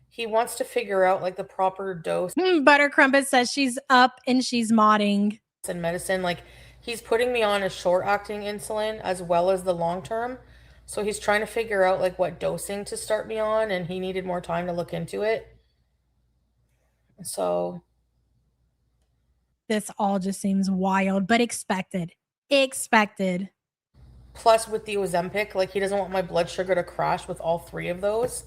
he wants to figure out like the proper dose Butter Crumpet says she's up and she's modding. and medicine. Like, he's putting me on a short acting insulin as well as the long term. So he's trying to figure out like what dosing to start me on, and he needed more time to look into it. So this all just seems wild, but expected. Expected. Plus with the Ozempic, like he doesn't want my blood sugar to crash with all three of those.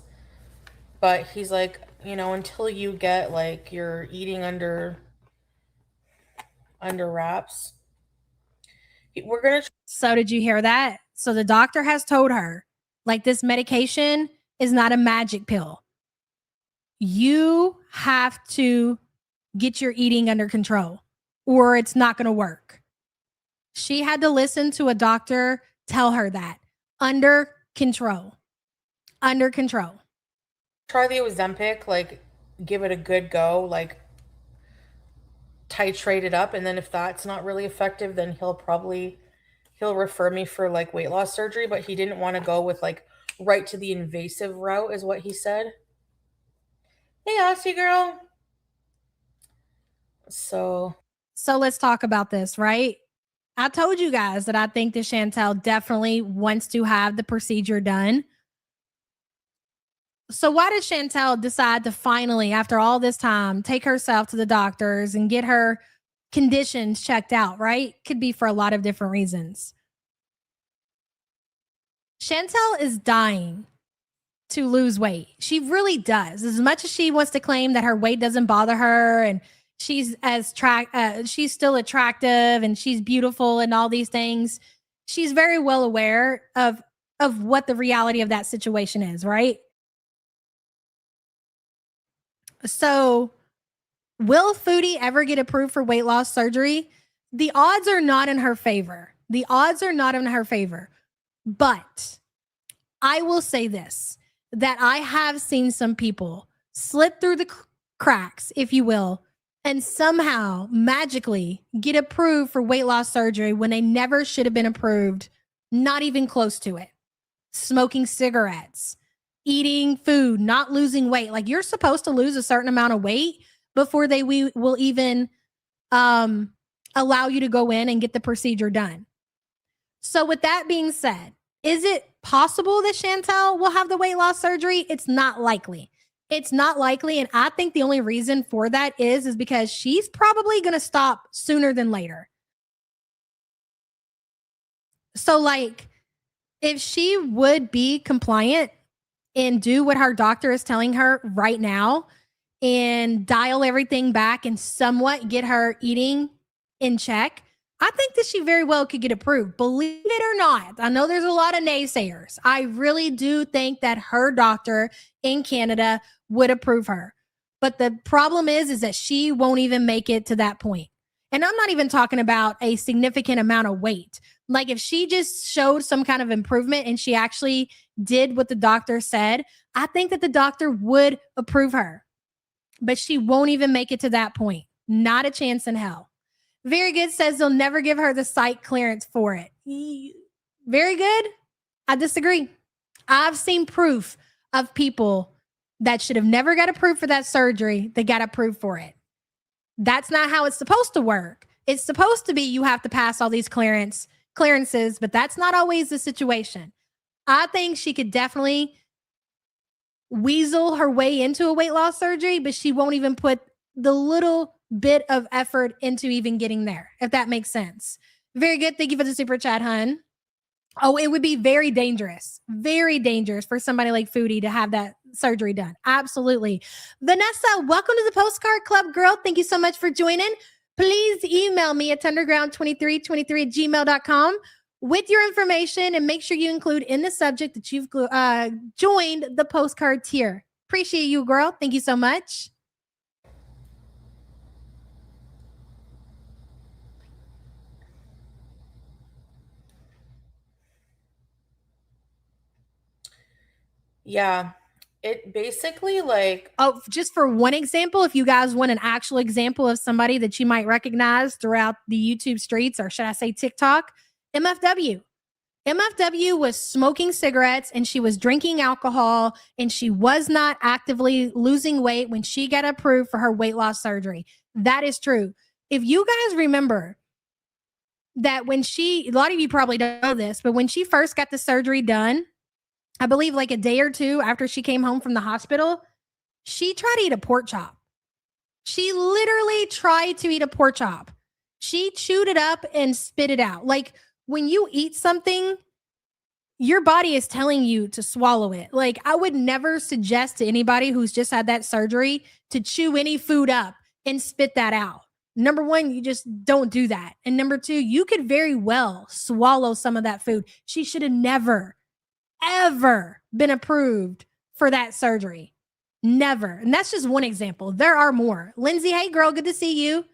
But he's like, you know, until you get like your eating under wraps, we're gonna. So did you hear that? So the doctor has told her, like, this medication is not a magic pill. You have to get your eating under control or it's not going to work. She had to listen to a doctor tell her that. Under control. Under control. Try the Ozempic, like give it a good go, like titrate it up, and then if that's not really effective, then he'll refer me for like weight loss surgery. But he didn't want to go with like right to the invasive route, is what he said. Hey, Aussie girl. So let's talk about this, right? I told you guys that I think that Chantel definitely wants to have the procedure done. So why did Chantel decide to finally, after all this time, take herself to the doctors and get her conditions checked out, right? Could be for a lot of different reasons. Chantel is dying to lose weight. She really does. As much as she wants to claim that her weight doesn't bother her and she's she's still attractive and she's beautiful and all these things, she's very well aware of what the reality of that situation is, right? So, will Foodie ever get approved for weight loss surgery? The odds are not in her favor. The odds are not in her favor. But I will say this, that I have seen some people slip through the cracks, if you will, and somehow magically get approved for weight loss surgery when they never should have been approved, not even close to it. Smoking cigarettes, eating food, not losing weight. Like, you're supposed to lose a certain amount of weight before they will even allow you to go in and get the procedure done. So with that being said, is it possible that Chantel will have the weight loss surgery? It's not likely. It's not likely. And I think the only reason for that is because she's probably going to stop sooner than later. So like, if she would be compliant and do what her doctor is telling her right now and dial everything back and somewhat get her eating in check, I think that she very well could get approved. Believe it or not, I know there's a lot of naysayers. I really do think that her doctor in Canada would approve her. But the problem is that she won't even make it to that point. And I'm not even talking about a significant amount of weight. Like, if she just showed some kind of improvement and she actually did what the doctor said, I think that the doctor would approve her. But she won't even make it to that point. Not a chance in hell. Very Good says they'll never give her the site clearance for it. Very Good. I disagree. I've seen proof of people that should have never got approved for that surgery that got approved for it. That's not how it's supposed to work. It's supposed to be you have to pass all these clearances, but that's not always the situation. I think she could definitely weasel her way into a weight loss surgery, but she won't even put the little bit of effort into even getting there, if that makes sense. Very Good. Thank you for the super chat, hun. Oh, it would be very dangerous for somebody like Foodie to have that surgery done. Absolutely. Vanessa, welcome to the Postcard Club, girl. Thank you so much for joining. Please email me at underground2323@gmail.com with your information and make sure you include in the subject that you've joined the postcard tier. Appreciate you, girl. Thank you so much. Yeah. It basically like, Oh, just for one example, if you guys want an actual example of somebody that you might recognize throughout the YouTube streets, or should I say TikTok, MFW. MFW was smoking cigarettes and she was drinking alcohol and she was not actively losing weight when she got approved for her weight loss surgery. That is true. If you guys remember that when a lot of you probably don't know this, but when she first got the surgery done, I believe like a day or two after she came home from the hospital, she tried to eat a pork chop. She literally tried to eat a pork chop. She chewed it up and spit it out. Like when you eat something, your body is telling you to swallow it. Like I would never suggest to anybody who's just had that surgery to chew any food up and spit that out. Number one, you just don't do that. And number two, you could very well swallow some of that food. She should have never, ever been approved for that surgery. Never. And that's just one example. There are more. Lindsay, hey girl, good to see you.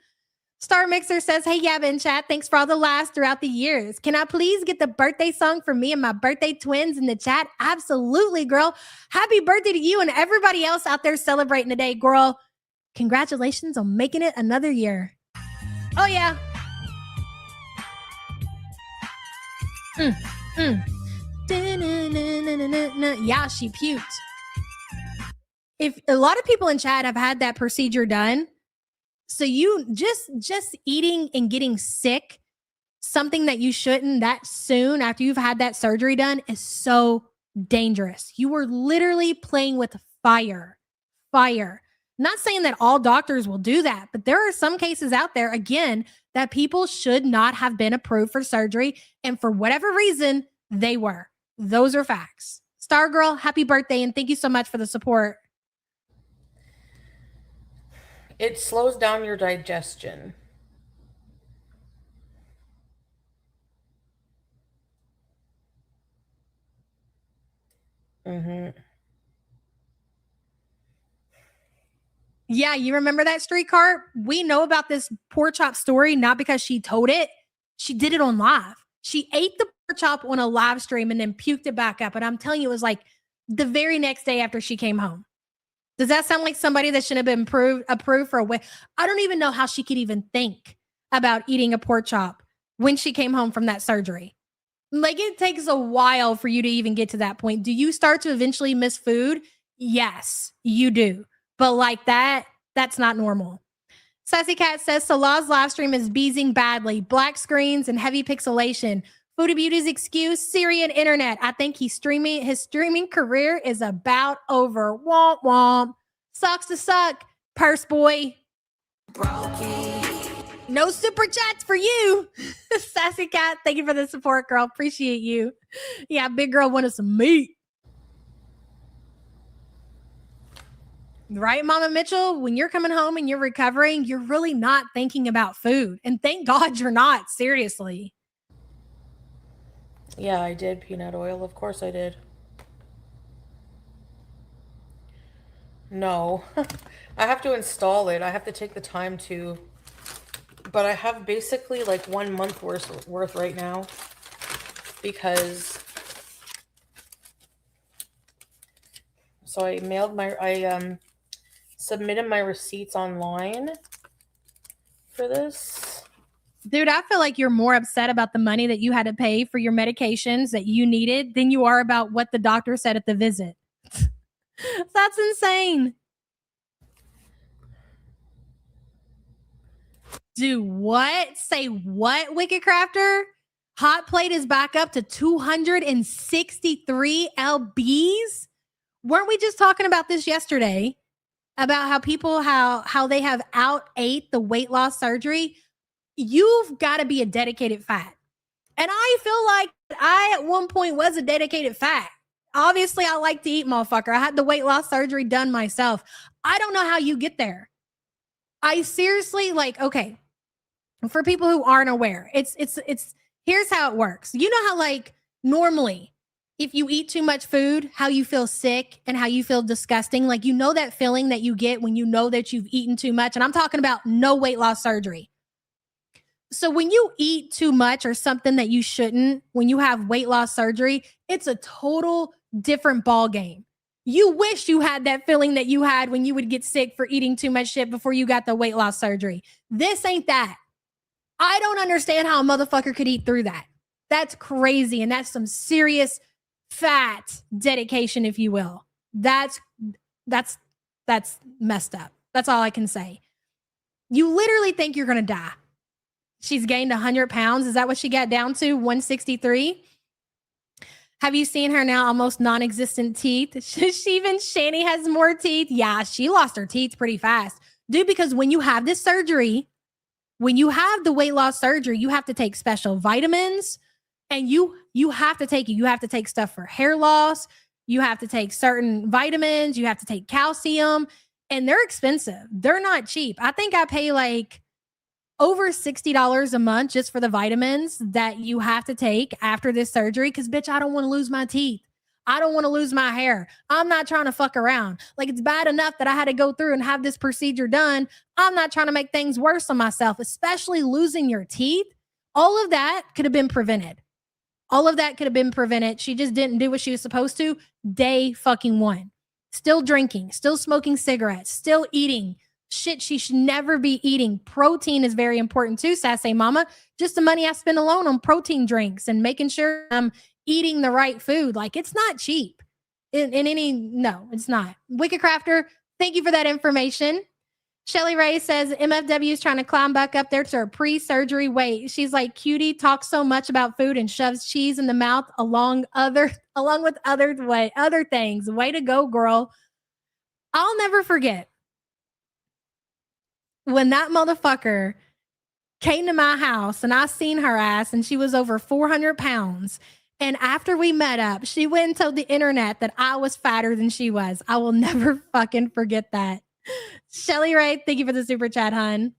Star Mixer says, hey, Yabba in chat. Thanks for all the laughs throughout the years. Can I please get the birthday song for me and my birthday twins in the chat? Absolutely, girl. Happy birthday to you and everybody else out there celebrating today, girl. Congratulations on making it another year. Oh, yeah. Yeah, she puked. If a lot of people in chat have had that procedure done, so you just eating and getting sick, something that you shouldn't that soon after you've had that surgery done, is so dangerous. You were literally playing with fire. Not saying that all doctors will do that, but there are some cases out there, again, that people should not have been approved for surgery. And for whatever reason, they were. Those are facts. Star Girl, happy birthday. And thank you so much for the support. it slows down your digestion. Yeah, you remember that streetcar? We know about this pork chop story, not because she told it. She did it on live. She ate the pork chop on a live stream and then puked it back up. And I'm telling you, it was like the very next day after she came home. Does that sound like somebody that should have been approved for a way? I don't even know how she could even think about eating a pork chop when she came home from that surgery. Like, it takes a while for you to even get to that point. Do you start to eventually miss food? Yes, you do. But like that's not normal. Sassy Cat says Salah's live stream is beezing badly. Black screens and heavy pixelation. Foodie Beauty's excuse, Syrian internet. I think his streaming career is about over. Womp womp. Sucks to suck, purse boy. No super chats for you. Sassy Cat, thank you for the support, girl. Appreciate you. Yeah, big girl wanted some meat. Right, Mama Mitchell? When you're coming home and you're recovering, you're really not thinking about food. And thank God you're not, seriously. Yeah, I did peanut oil. Of course I did. No. I have to install it. I have to take the time to. But I have basically like 1 month worth right now. Because... So I submitted my receipts online for this. Dude, I feel like you're more upset about the money that you had to pay for your medications that you needed than you are about what the doctor said at the visit. That's insane. Do what? Say what, Wicked Crafter? Hot Plate is back up to 263 lbs? Weren't we just talking about this yesterday? About how people, how they have out-ate the weight loss surgery? You've got to be a dedicated fat. And I feel like I at one point was a dedicated fat. Obviously, I like to eat, motherfucker. I had the weight loss surgery done myself. I don't know how you get there. I seriously, like, okay, for people who aren't aware, Here's how it works. You know how like normally if you eat too much food, how you feel sick and how you feel disgusting, like you know that feeling that you get when you know that you've eaten too much. And I'm talking about no weight loss surgery. So when you eat too much or something that you shouldn't, when you have weight loss surgery, it's a total different ball game. You wish you had that feeling that you had when you would get sick for eating too much shit before you got the weight loss surgery. This ain't that. I don't understand how a motherfucker could eat through that. That's crazy. And that's some serious fat dedication, if you will. That's messed up. That's all I can say. You literally think you're going to die. She's gained 100 pounds. Is that what she got down to? 163? Have you seen her now? Almost non-existent teeth. Even Shani has more teeth. Yeah, she lost her teeth pretty fast. Dude, because when you have this surgery, when you have the weight loss surgery, you have to take special vitamins and you have to take stuff for hair loss. You have to take certain vitamins. You have to take calcium and they're expensive. They're not cheap. I think I pay like over $60 a month just for the vitamins that you have to take after this surgery. Cause bitch, I don't want to lose my teeth. I don't want to lose my hair. I'm not trying to fuck around. Like it's bad enough that I had to go through and have this procedure done. I'm not trying to make things worse on myself, especially losing your teeth. All of that could have been prevented. She just didn't do what she was supposed to. Day fucking one. Still drinking, still smoking cigarettes, still eating shit she should never be eating. Protein is very important too, Sassy Mama. Just the money I spend alone on protein drinks and making sure I'm eating the right food. Like it's not cheap. No, it's not. Wicked Crafter, thank you for that information. Shelly Ray says MFW is trying to climb back up there to her pre-surgery weight. She's like, cutie talks so much about food and shoves cheese in the mouth along with other things. Way to go, girl. I'll never forget when that motherfucker came to my house and I seen her ass and she was over 400 pounds. And after we met up, she went and told the internet that I was fatter than she was. I will never fucking forget that. Shelly Ray, thank you for the super chat, hun.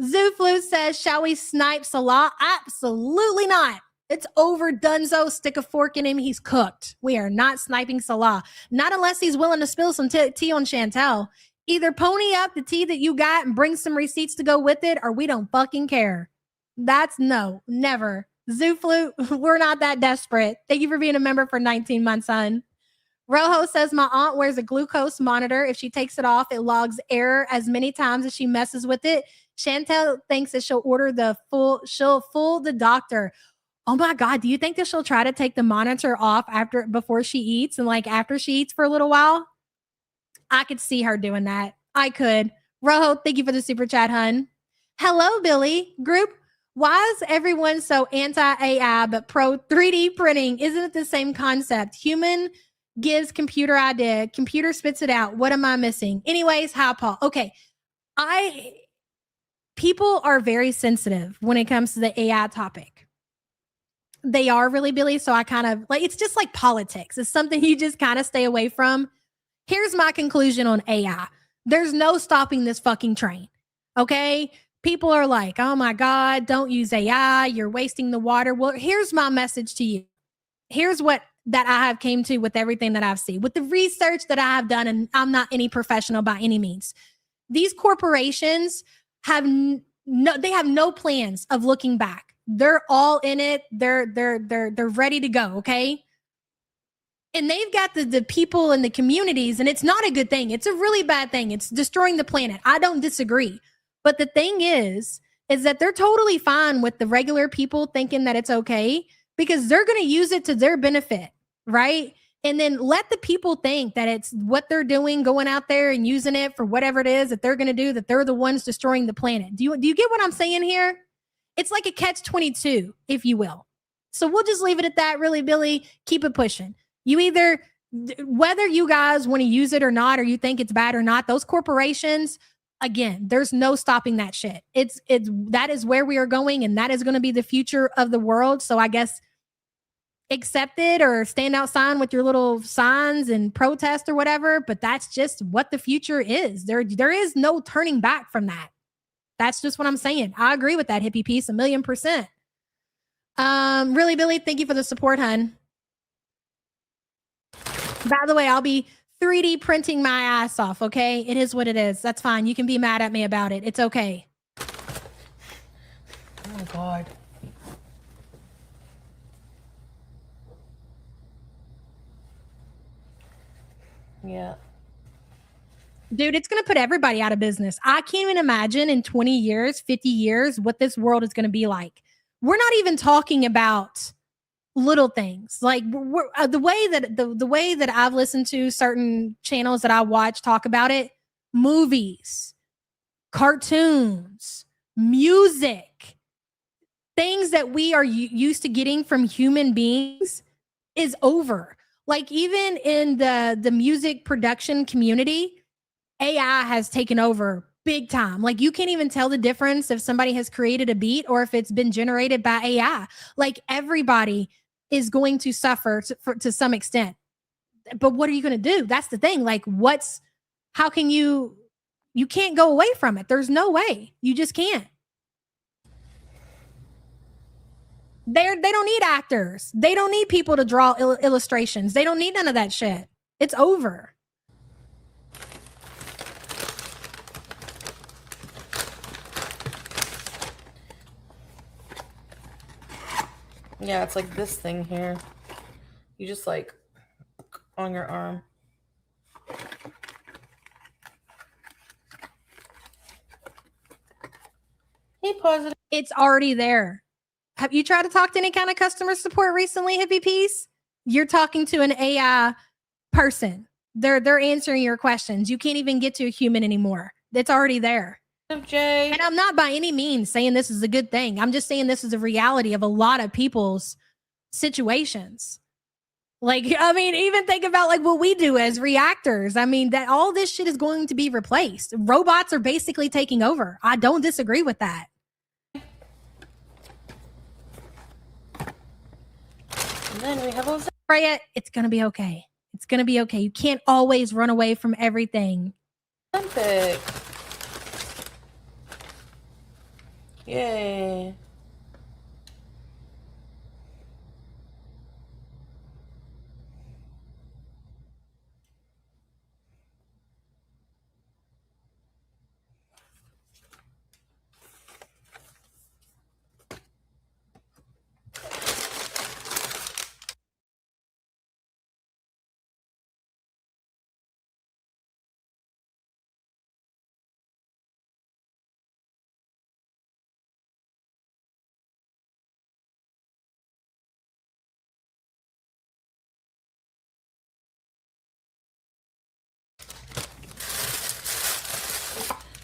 Zuflu says, shall we snipe Salah? Absolutely not. It's over, Dunzo. Stick a fork in him. He's cooked. We are not sniping Salah. Not unless he's willing to spill some tea on Chantel. Either pony up the tea that you got and bring some receipts to go with it, or we don't fucking care. That's no, never. Zuflu, we're not that desperate. Thank you for being a member for 19 months, son. Rojo says, my aunt wears a glucose monitor. If she takes it off, it logs error as many times as she messes with it. Chantel thinks that she'll fool the doctor. Oh my God, do you think that she'll try to take the monitor off before she eats and like after she eats for a little while? I could see her doing that. I could. Rojo, thank you for the super chat, hun. Hello, Billy. Group, why is everyone so anti-AI but pro 3D printing? Isn't it the same concept? Human gives computer idea, computer spits it out. What am I missing? Anyways, hi, Paul. Okay. People are very sensitive when it comes to the AI topic. They are really, Billy. So I kind of like, it's just like politics. It's something you just kind of stay away from. Here's my conclusion on AI. There's no stopping this fucking train. Okay. People are like, oh my God, don't use AI. You're wasting the water. Well, here's my message to you. Here's what that I have came to with everything that I've seen, with the research that I have done, and I'm not any professional by any means. These corporations have no plans of looking back. They're all in it. They're ready to go. Okay. And they've got the people and the communities, and it's not a good thing. It's a really bad thing. It's destroying the planet. I don't disagree. But the thing is that they're totally fine with the regular people thinking that it's okay because they're going to use it to their benefit, right? And then let the people think that it's what they're doing, going out there and using it for whatever it is that they're going to do, that they're the ones destroying the planet. Do you get what I'm saying here? It's like a catch-22, if you will. So we'll just leave it at that, really, Billy. Keep it pushing. You either, whether you guys want to use it or not, or you think it's bad or not, those corporations, again, there's no stopping that shit. That is where we are going, and that is going to be the future of the world. So I guess accept it or stand outside with your little signs and protest or whatever. But that's just what the future is. There is no turning back from that. That's just what I'm saying. I agree with that hippie piece 1,000,000%. Really, Billy, thank you for the support, hun. By the way, I'll be 3D printing my ass off, okay? It is what it is. That's fine. You can be mad at me about it. It's okay. Oh God. Yeah. Dude, it's going to put everybody out of business. I can't even imagine in 20 years, 50 years, what this world is going to be like. We're not even talking about little things. Like the way that I've listened to certain channels that I watch talk about it, movies, cartoons, music, things that we are used to getting from human beings is over. Like even in the music production community, AI has taken over big time. Like you can't even tell the difference if somebody has created a beat or if it's been generated by AI. Like everybody is going to suffer to some extent. But what are you going to do? That's the thing. Like how can you can't go away from it. There's no way. You just can't. They don't need actors. They don't need people to draw illustrations. They don't need none of that shit. It's over. Yeah, it's like this thing here. You just like on your arm. Hey, positive. It's already there. Have you tried to talk to any kind of customer support recently, Hippie Peace? You're talking to an AI person. They're answering your questions. You can't even get to a human anymore. It's already there. Jay. And I'm not by any means saying this is a good thing. I'm just saying this is a reality of a lot of people's situations. Like, I mean, even think about like what we do as reactors. I mean, that all this shit is going to be replaced. Robots are basically taking over. I don't disagree with that. And then we have those. Freya, it's going to be okay. It's going to be okay. You can't always run away from everything. Olympic. Yay.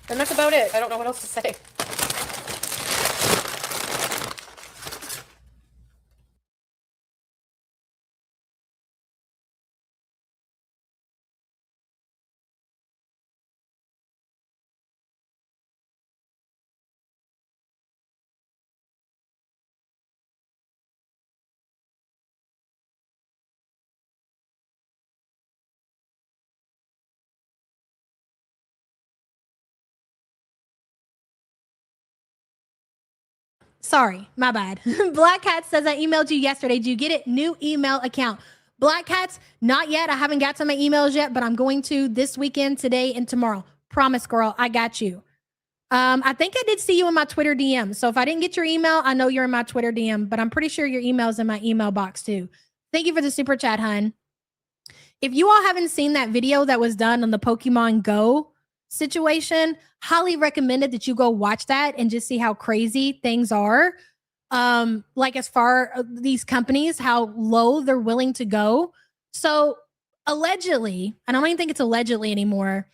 And that's about it. I don't know what else to say. Sorry, my bad. Black Cat says I emailed you yesterday. Did you get it? New email account. Black Cats, not yet. I haven't got to my emails yet, but I'm going to this weekend, today, and tomorrow. Promise, girl, I got you. I think I did see you in my Twitter DM. So if I didn't get your email, I know you're in my Twitter DM, but I'm pretty sure your email's in my email box too. Thank you for the super chat, hun. If you all haven't seen that video that was done on the Pokemon Go situation, highly recommended that you go watch that and just see how crazy things are. Like as far these companies, how low they're willing to go. So allegedly, I don't even think it's allegedly anymore,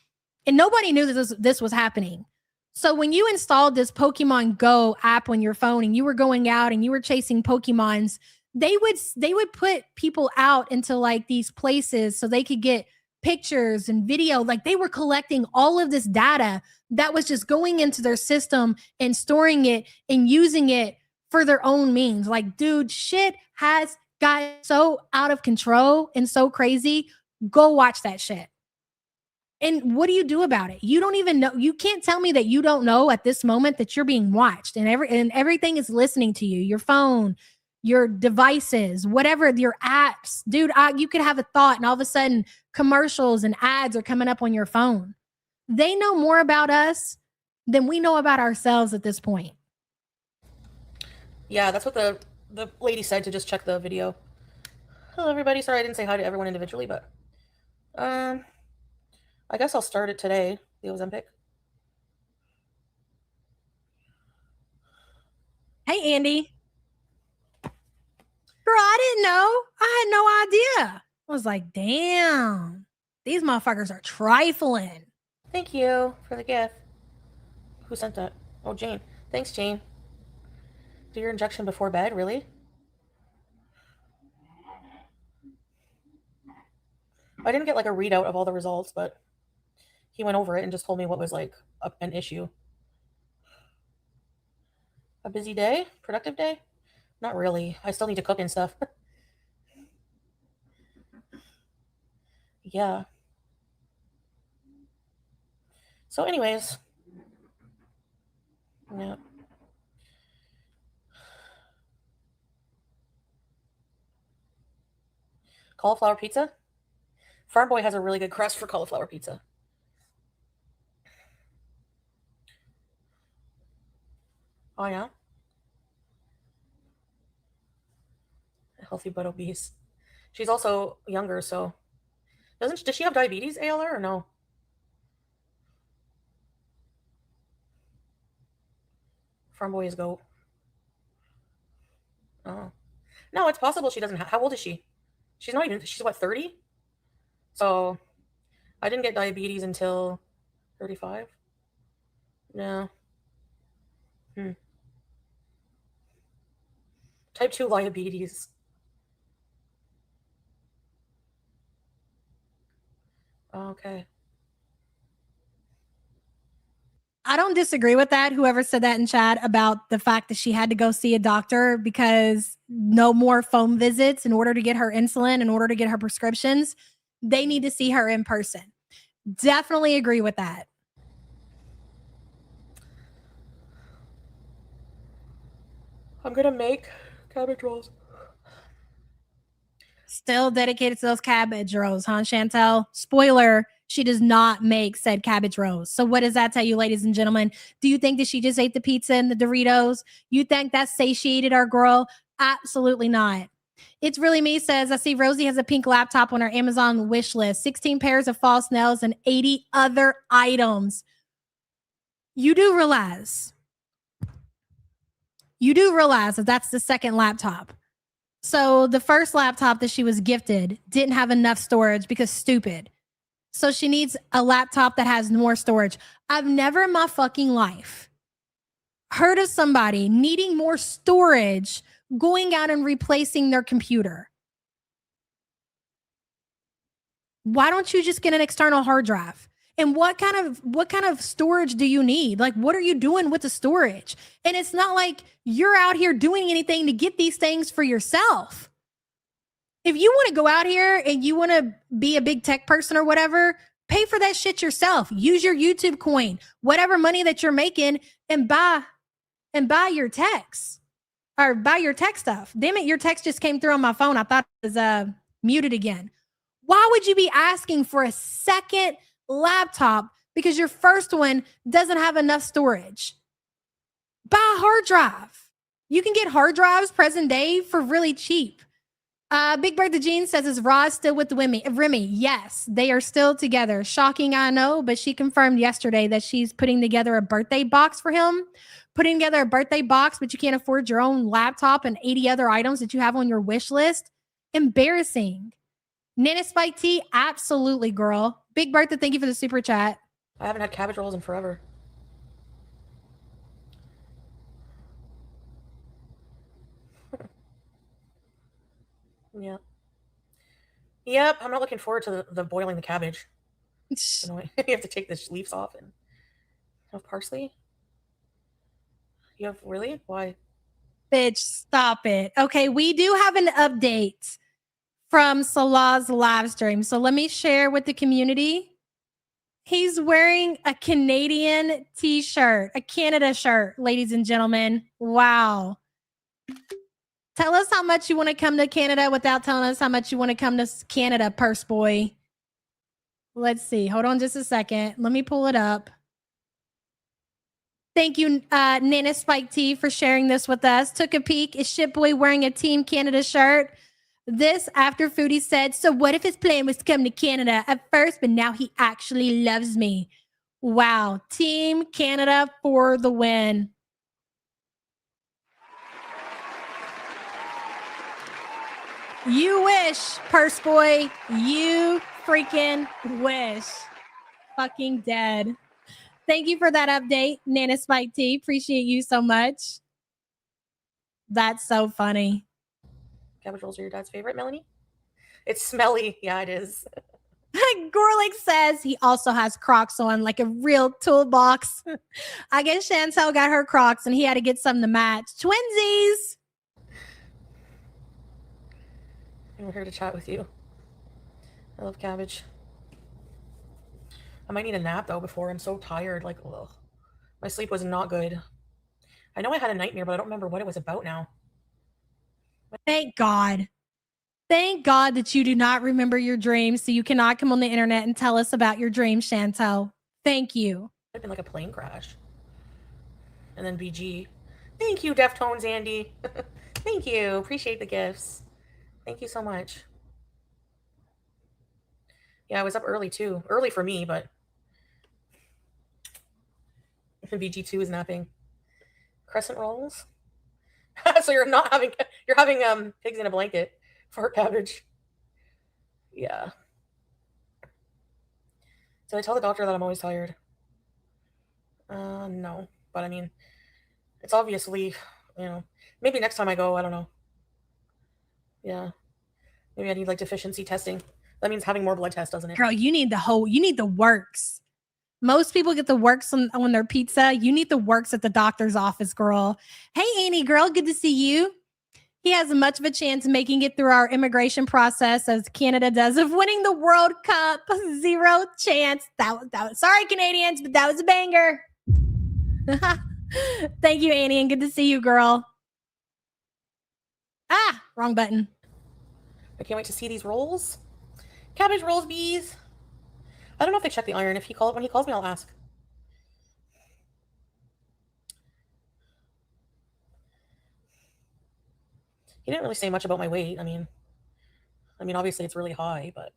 and nobody knew that this was happening. So when you installed this Pokemon Go app on your phone and you were going out and you were chasing Pokemons, they would put people out into like these places so they could get pictures and video. Like they were collecting all of this data that was just going into their system and storing it and using it for their own means. Like, dude, shit has got so out of control and so crazy. Go watch that shit. And what do you do about it? You don't even know. You can't tell me that you don't know at this moment that you're being watched and everything is listening to you. Your phone, your devices, whatever, your apps. Dude, you could have a thought and all of a sudden commercials and ads are coming up on your phone. They know more about us than we know about ourselves at this point. Yeah, that's what the lady said, to just check the video. Hello, everybody. Sorry I didn't say hi to everyone individually, but I guess I'll start it today, the Ozempic. Hey, Andy. Girl, I didn't know. I had no idea. I was like, damn, these motherfuckers are trifling. Thank you for the gift. Who sent that? Oh, Jane. Thanks, Jane. Do your injection before bed, really? I didn't get like a readout of all the results, but he went over it and just told me what was like an issue. A busy day? Productive day? Not really. I still need to cook and stuff. Yeah. So anyways. Yeah. Cauliflower pizza? Farm Boy has a really good crust for cauliflower pizza. Oh, yeah? Healthy but obese. She's also younger, so... Does she have diabetes, ALR, or no? Farm Boy is goat. Oh. No, it's possible she doesn't have... How old is she? She's not even... She's what, 30? So... I didn't get diabetes until 35. No. Type 2 diabetes. Okay. I don't disagree with that. Whoever said that in chat about the fact that she had to go see a doctor because no more phone visits in order to get her insulin, in order to get her prescriptions. They need to see her in person. Definitely agree with that. I'm gonna make cabbage rolls. Still dedicated to those cabbage rolls, huh, Chantel? Spoiler, she does not make said cabbage rolls. So what does that tell you, ladies and gentlemen? Do you think that she just ate the pizza and the Doritos? You think that satiated our girl? Absolutely not. It's Really Me says, I see Rosie has a pink laptop on her Amazon wish list, 16 pairs of false nails and 80 other items. You do realize that that's the second laptop. So the first laptop that she was gifted didn't have enough storage because stupid. So she needs a laptop that has more storage. I've never in my fucking life heard of somebody needing more storage going out and replacing their computer. Why don't you just get an external hard drive? And what kind of storage do you need? Like, what are you doing with the storage? And it's not like you're out here doing anything to get these things for yourself. If you want to go out here and you want to be a big tech person or whatever, pay for that shit yourself. Use your YouTube coin, whatever money that you're making, and buy your techs or buy your tech stuff. Damn it, your text just came through on my phone. I thought it was muted again. Why would you be asking for a second laptop because your first one doesn't have enough storage? Buy a hard drive. You can get hard drives present day for really cheap. Big Bertha Jean says, is Roz still with Remy? Yes, they are still together. Shocking, I know, but she confirmed yesterday that she's putting together a birthday box for him. Putting together a birthday box, but you can't afford your own laptop and 80 other items that you have on your wish list. Embarrassing. Nana Spike T, absolutely, girl. Big Bertha, thank you for the super chat. I haven't had cabbage rolls in forever. Yeah. Yep, I'm not looking forward to the boiling the cabbage. It's annoying. You have to take the leaves off and have parsley. You have really? Why? Bitch, stop it. Okay, we do have an update from Salah's live stream. So let me share with the community. He's wearing a Canadian t-shirt, a Canada shirt, ladies and gentlemen. Wow. Tell us how much you want to come to Canada without telling us how much you want to come to Canada, purse boy. Let's see. Hold on just a second. Let me pull it up. Thank you, Nana Spike T, for sharing this with us. Took a peek. Is Shipboy wearing a Team Canada shirt? This after Foodie said, so what if his plan was to come to Canada at first, but now he actually loves me? Wow. Team Canada for the win. You wish, purse boy. You freaking wish. Fucking dead. Thank you for that update, Nana Spike T. Appreciate you so much. That's so funny. Cabbage rolls are your dad's favorite, Melanie? It's smelly. Yeah, it is. Gorlick says he also has Crocs on, like a real toolbox. I guess Chantel got her Crocs and he had to get some to match. Twinsies. I'm here to chat with you. I love cabbage. I might need a nap though before. I'm so tired. Like, ugh. My sleep was not good. I know I had a nightmare, but I don't remember what it was about now. Thank God. Thank God that you do not remember your dreams, so you cannot come on the internet and tell us about your dreams, Chantel. Thank you. It'd been like a plane crash. And then BG. Thank you, Deftones Andy. Thank you. Appreciate the gifts. Thank you so much. Yeah, I was up early too. Early for me, but BG2 is napping. Crescent rolls. So you're having pigs in a blanket for cabbage. Yeah. Did I tell the doctor that I'm always tired? No. But I mean, it's obviously, maybe next time I go, I don't know. Yeah. Maybe I need like deficiency testing. That means having more blood tests, doesn't it? Girl, you need the works. Most people get the works on their pizza. You need the works at the doctor's office, girl. Hey, Annie, girl, good to see you. He has as much of a chance of making it through our immigration process as Canada does of winning the World Cup. Zero chance. That was sorry, Canadians, but that was a banger. Thank you, Annie, and good to see you, girl. Ah, wrong button. I can't wait to see these rolls. Cabbage rolls, bees. I don't know if they check the iron. When he calls me, I'll ask. He didn't really say much about my weight. I mean, obviously it's really high, but.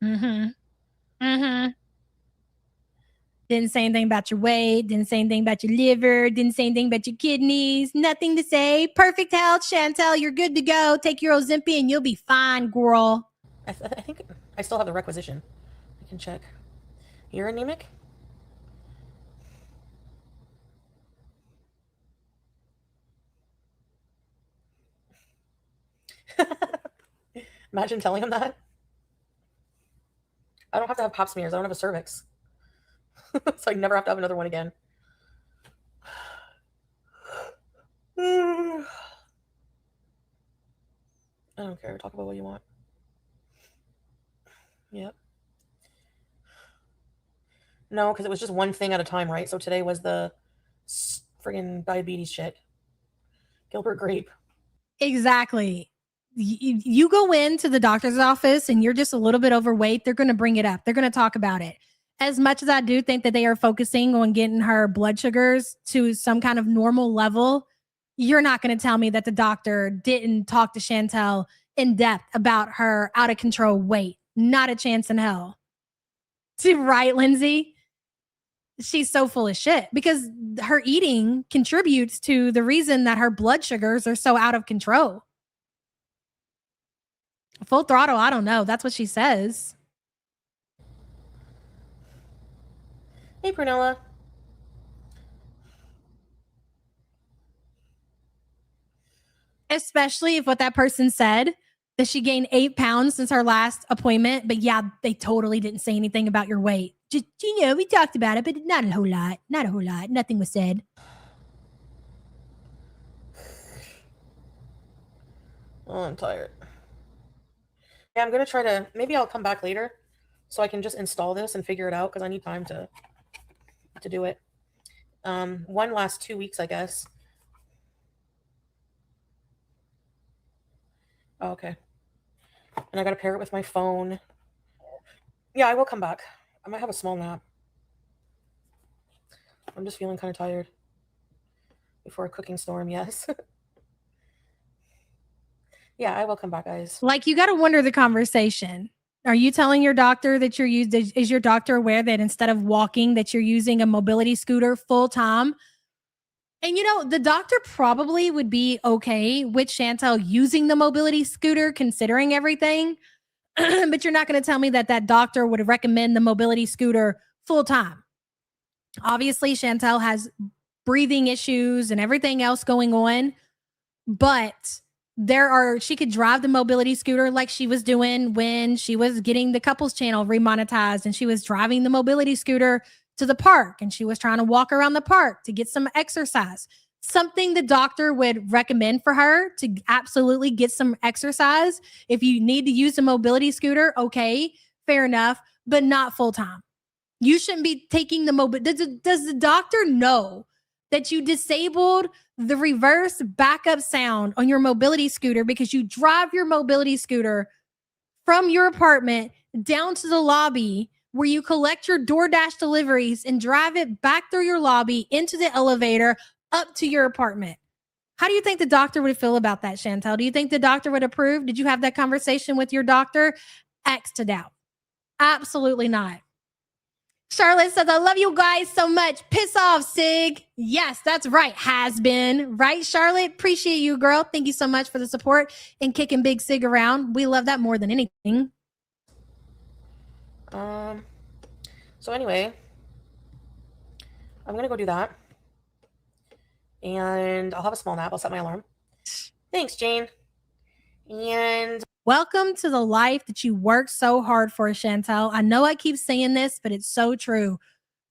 Didn't say anything about your weight. Didn't say anything about your liver. Didn't say anything about your kidneys. Nothing to say. Perfect health, Chantel. You're good to go. Take your Ozempic and you'll be fine, girl. I think I still have the requisition. I can check. You're anemic? Imagine telling him that. I don't have to have pap smears. I don't have a cervix. So I never have to have another one again. I don't care. Talk about what you want. Yep. No, because it was just one thing at a time, right? So today was the friggin' diabetes shit. Gilbert Grape. Exactly. You go into the doctor's office and you're just a little bit overweight, they're going to bring it up. They're going to talk about it. As much as I do think that they are focusing on getting her blood sugars to some kind of normal level, you're not going to tell me that the doctor didn't talk to Chantel in depth about her out of control weight. Not a chance in hell. Right, Lindsay? She's so full of shit because her eating contributes to the reason that her blood sugars are so out of control. Full throttle, I don't know. That's what she says. Hey, Prunella. Especially if what that person said, that she gained 8 pounds since her last appointment. But yeah, they totally didn't say anything about your weight. Just, we talked about it, but not a whole lot. Not a whole lot. Nothing was said. Oh, I'm tired. Yeah, I'm going to try to, maybe I'll come back later so I can just install this and figure it out because I need time to do it. One last 2 weeks, I guess. Oh, okay. And I got to pair it with my phone. Yeah, I will come back. I might have a small nap. I'm just feeling kind of tired. Before a cooking storm, yes. Yeah, I will come back, guys. Like, you got to wonder the conversation. Are you telling your doctor that is your doctor aware that instead of walking, that you're using a mobility scooter full time? And the doctor probably would be okay with Chantel using the mobility scooter, considering everything. But you're not going to tell me that doctor would recommend the mobility scooter full time. Obviously, Chantel has breathing issues and everything else going on, but she could drive the mobility scooter like she was doing when she was getting the couples channel remonetized, and she was driving the mobility scooter to the park, and she was trying to walk around the park to get some exercise. Something the doctor would recommend for her to absolutely get some exercise. If you need to use a mobility scooter, okay, fair enough, but not full time. You shouldn't be taking the Does the doctor know that you disabled the reverse backup sound on your mobility scooter because you drive your mobility scooter from your apartment down to the lobby where you collect your DoorDash deliveries and drive it back through your lobby into the elevator up to your apartment? How do you think the doctor would feel about that, Chantel? Do you think the doctor would approve? Did you have that conversation with your doctor? X to doubt. Absolutely not. Charlotte says, I love you guys so much. Piss off, Cig. Yes, that's right. Has been. Right, Charlotte? Appreciate you, girl. Thank you so much for the support and kicking Big Cig around. We love that more than anything. So anyway, I'm going to go do that. And I'll have a small nap. I'll set my alarm. Thanks, Jane. And welcome to the life that you worked so hard for, Chantel. I know I keep saying this, but it's so true.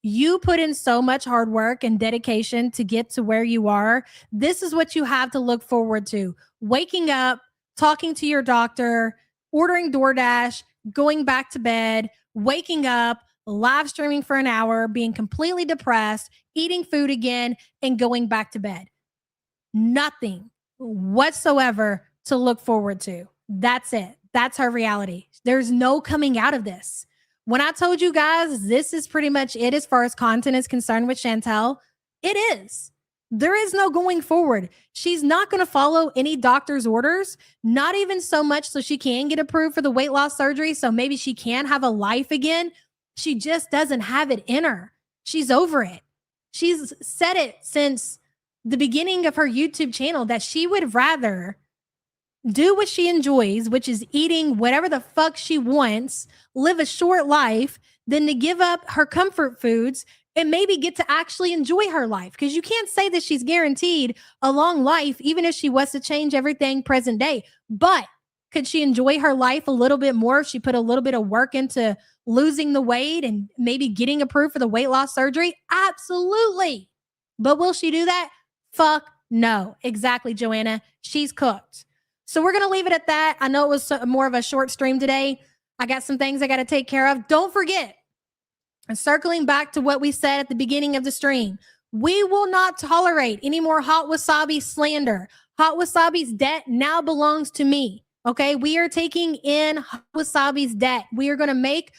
You put in so much hard work and dedication to get to where you are. This is what you have to look forward to. Waking up, talking to your doctor, ordering DoorDash, going back to bed, waking up, live streaming for an hour, being completely depressed, eating food again, and going back to bed. Nothing whatsoever to look forward to. That's it. That's her reality. There's no coming out of this. When I told you guys, this is pretty much it as far as content is concerned with Chantel, it is. There is no going forward. She's not going to follow any doctor's orders, not even so much so she can get approved for the weight loss surgery, so maybe she can have a life again. She just doesn't have it in her. She's over it. She's said it since the beginning of her YouTube channel that she would rather do what she enjoys, which is eating whatever the fuck she wants, live a short life, than to give up her comfort foods and maybe get to actually enjoy her life. Because you can't say that she's guaranteed a long life, even if she was to change everything present day. But could she enjoy her life a little bit more if she put a little bit of work into losing the weight and maybe getting approved for the weight loss surgery? Absolutely. But will she do that? Fuck no. Exactly, Joanna. She's cooked. So we're going to leave it at that. I know it was more of a short stream today. I got some things I got to take care of. Don't forget, circling back to what we said at the beginning of the stream, we will not tolerate any more Hot Wasabi slander. Hot Wasabi's debt now belongs to me. Okay, we are taking in Hot Wasabi's debt. We are going to make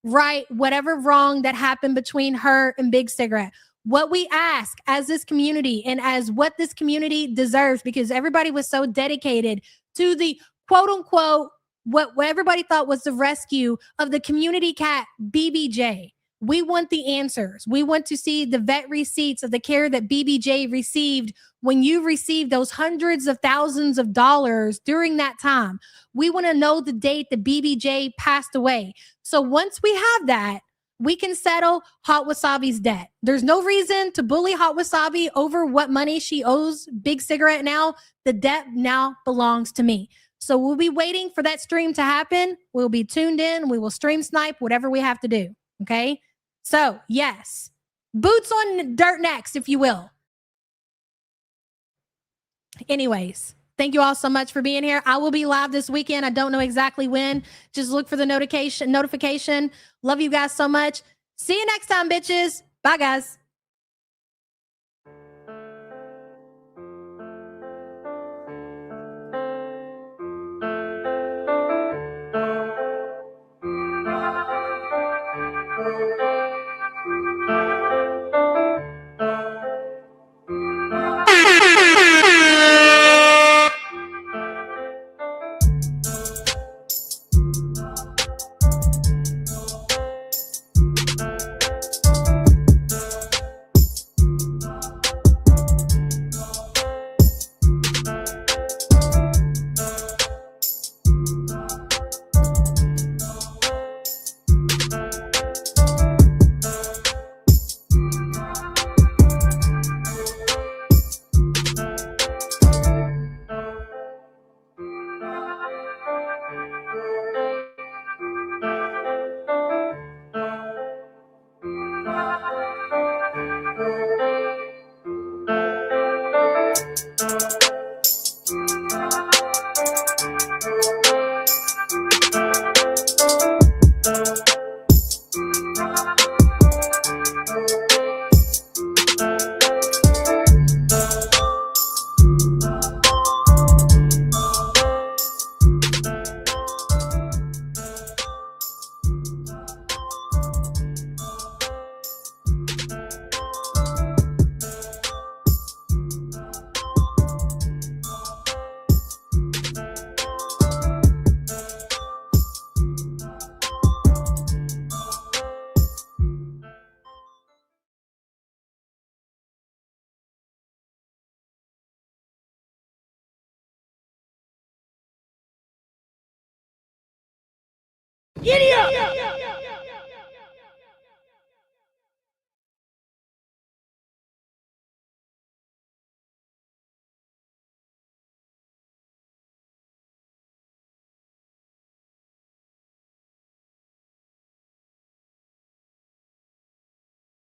right whatever wrong that happened between her and Big Cigarette. What we ask as this community and as what this community deserves, because everybody was so dedicated to the quote unquote, what everybody thought was the rescue of the community cat BBJ. We want the answers. We want to see the vet receipts of the care that BBJ received when you received those hundreds of thousands of dollars during that time. We want to know the date that BBJ passed away. So once we have that, we can settle Hot Wasabi's debt. There's no reason to bully Hot Wasabi over what money she owes Big Cigarette now. The debt now belongs to me. So we'll be waiting for that stream to happen. We'll be tuned in. We will stream snipe, whatever we have to do. Okay? So, yes. Boots on dirt next, if you will. Anyways, thank you all so much for being here. I will be live this weekend. I don't know exactly when. Just look for the notification. Love you guys so much. See you next time, bitches. Bye, guys. Giddy up!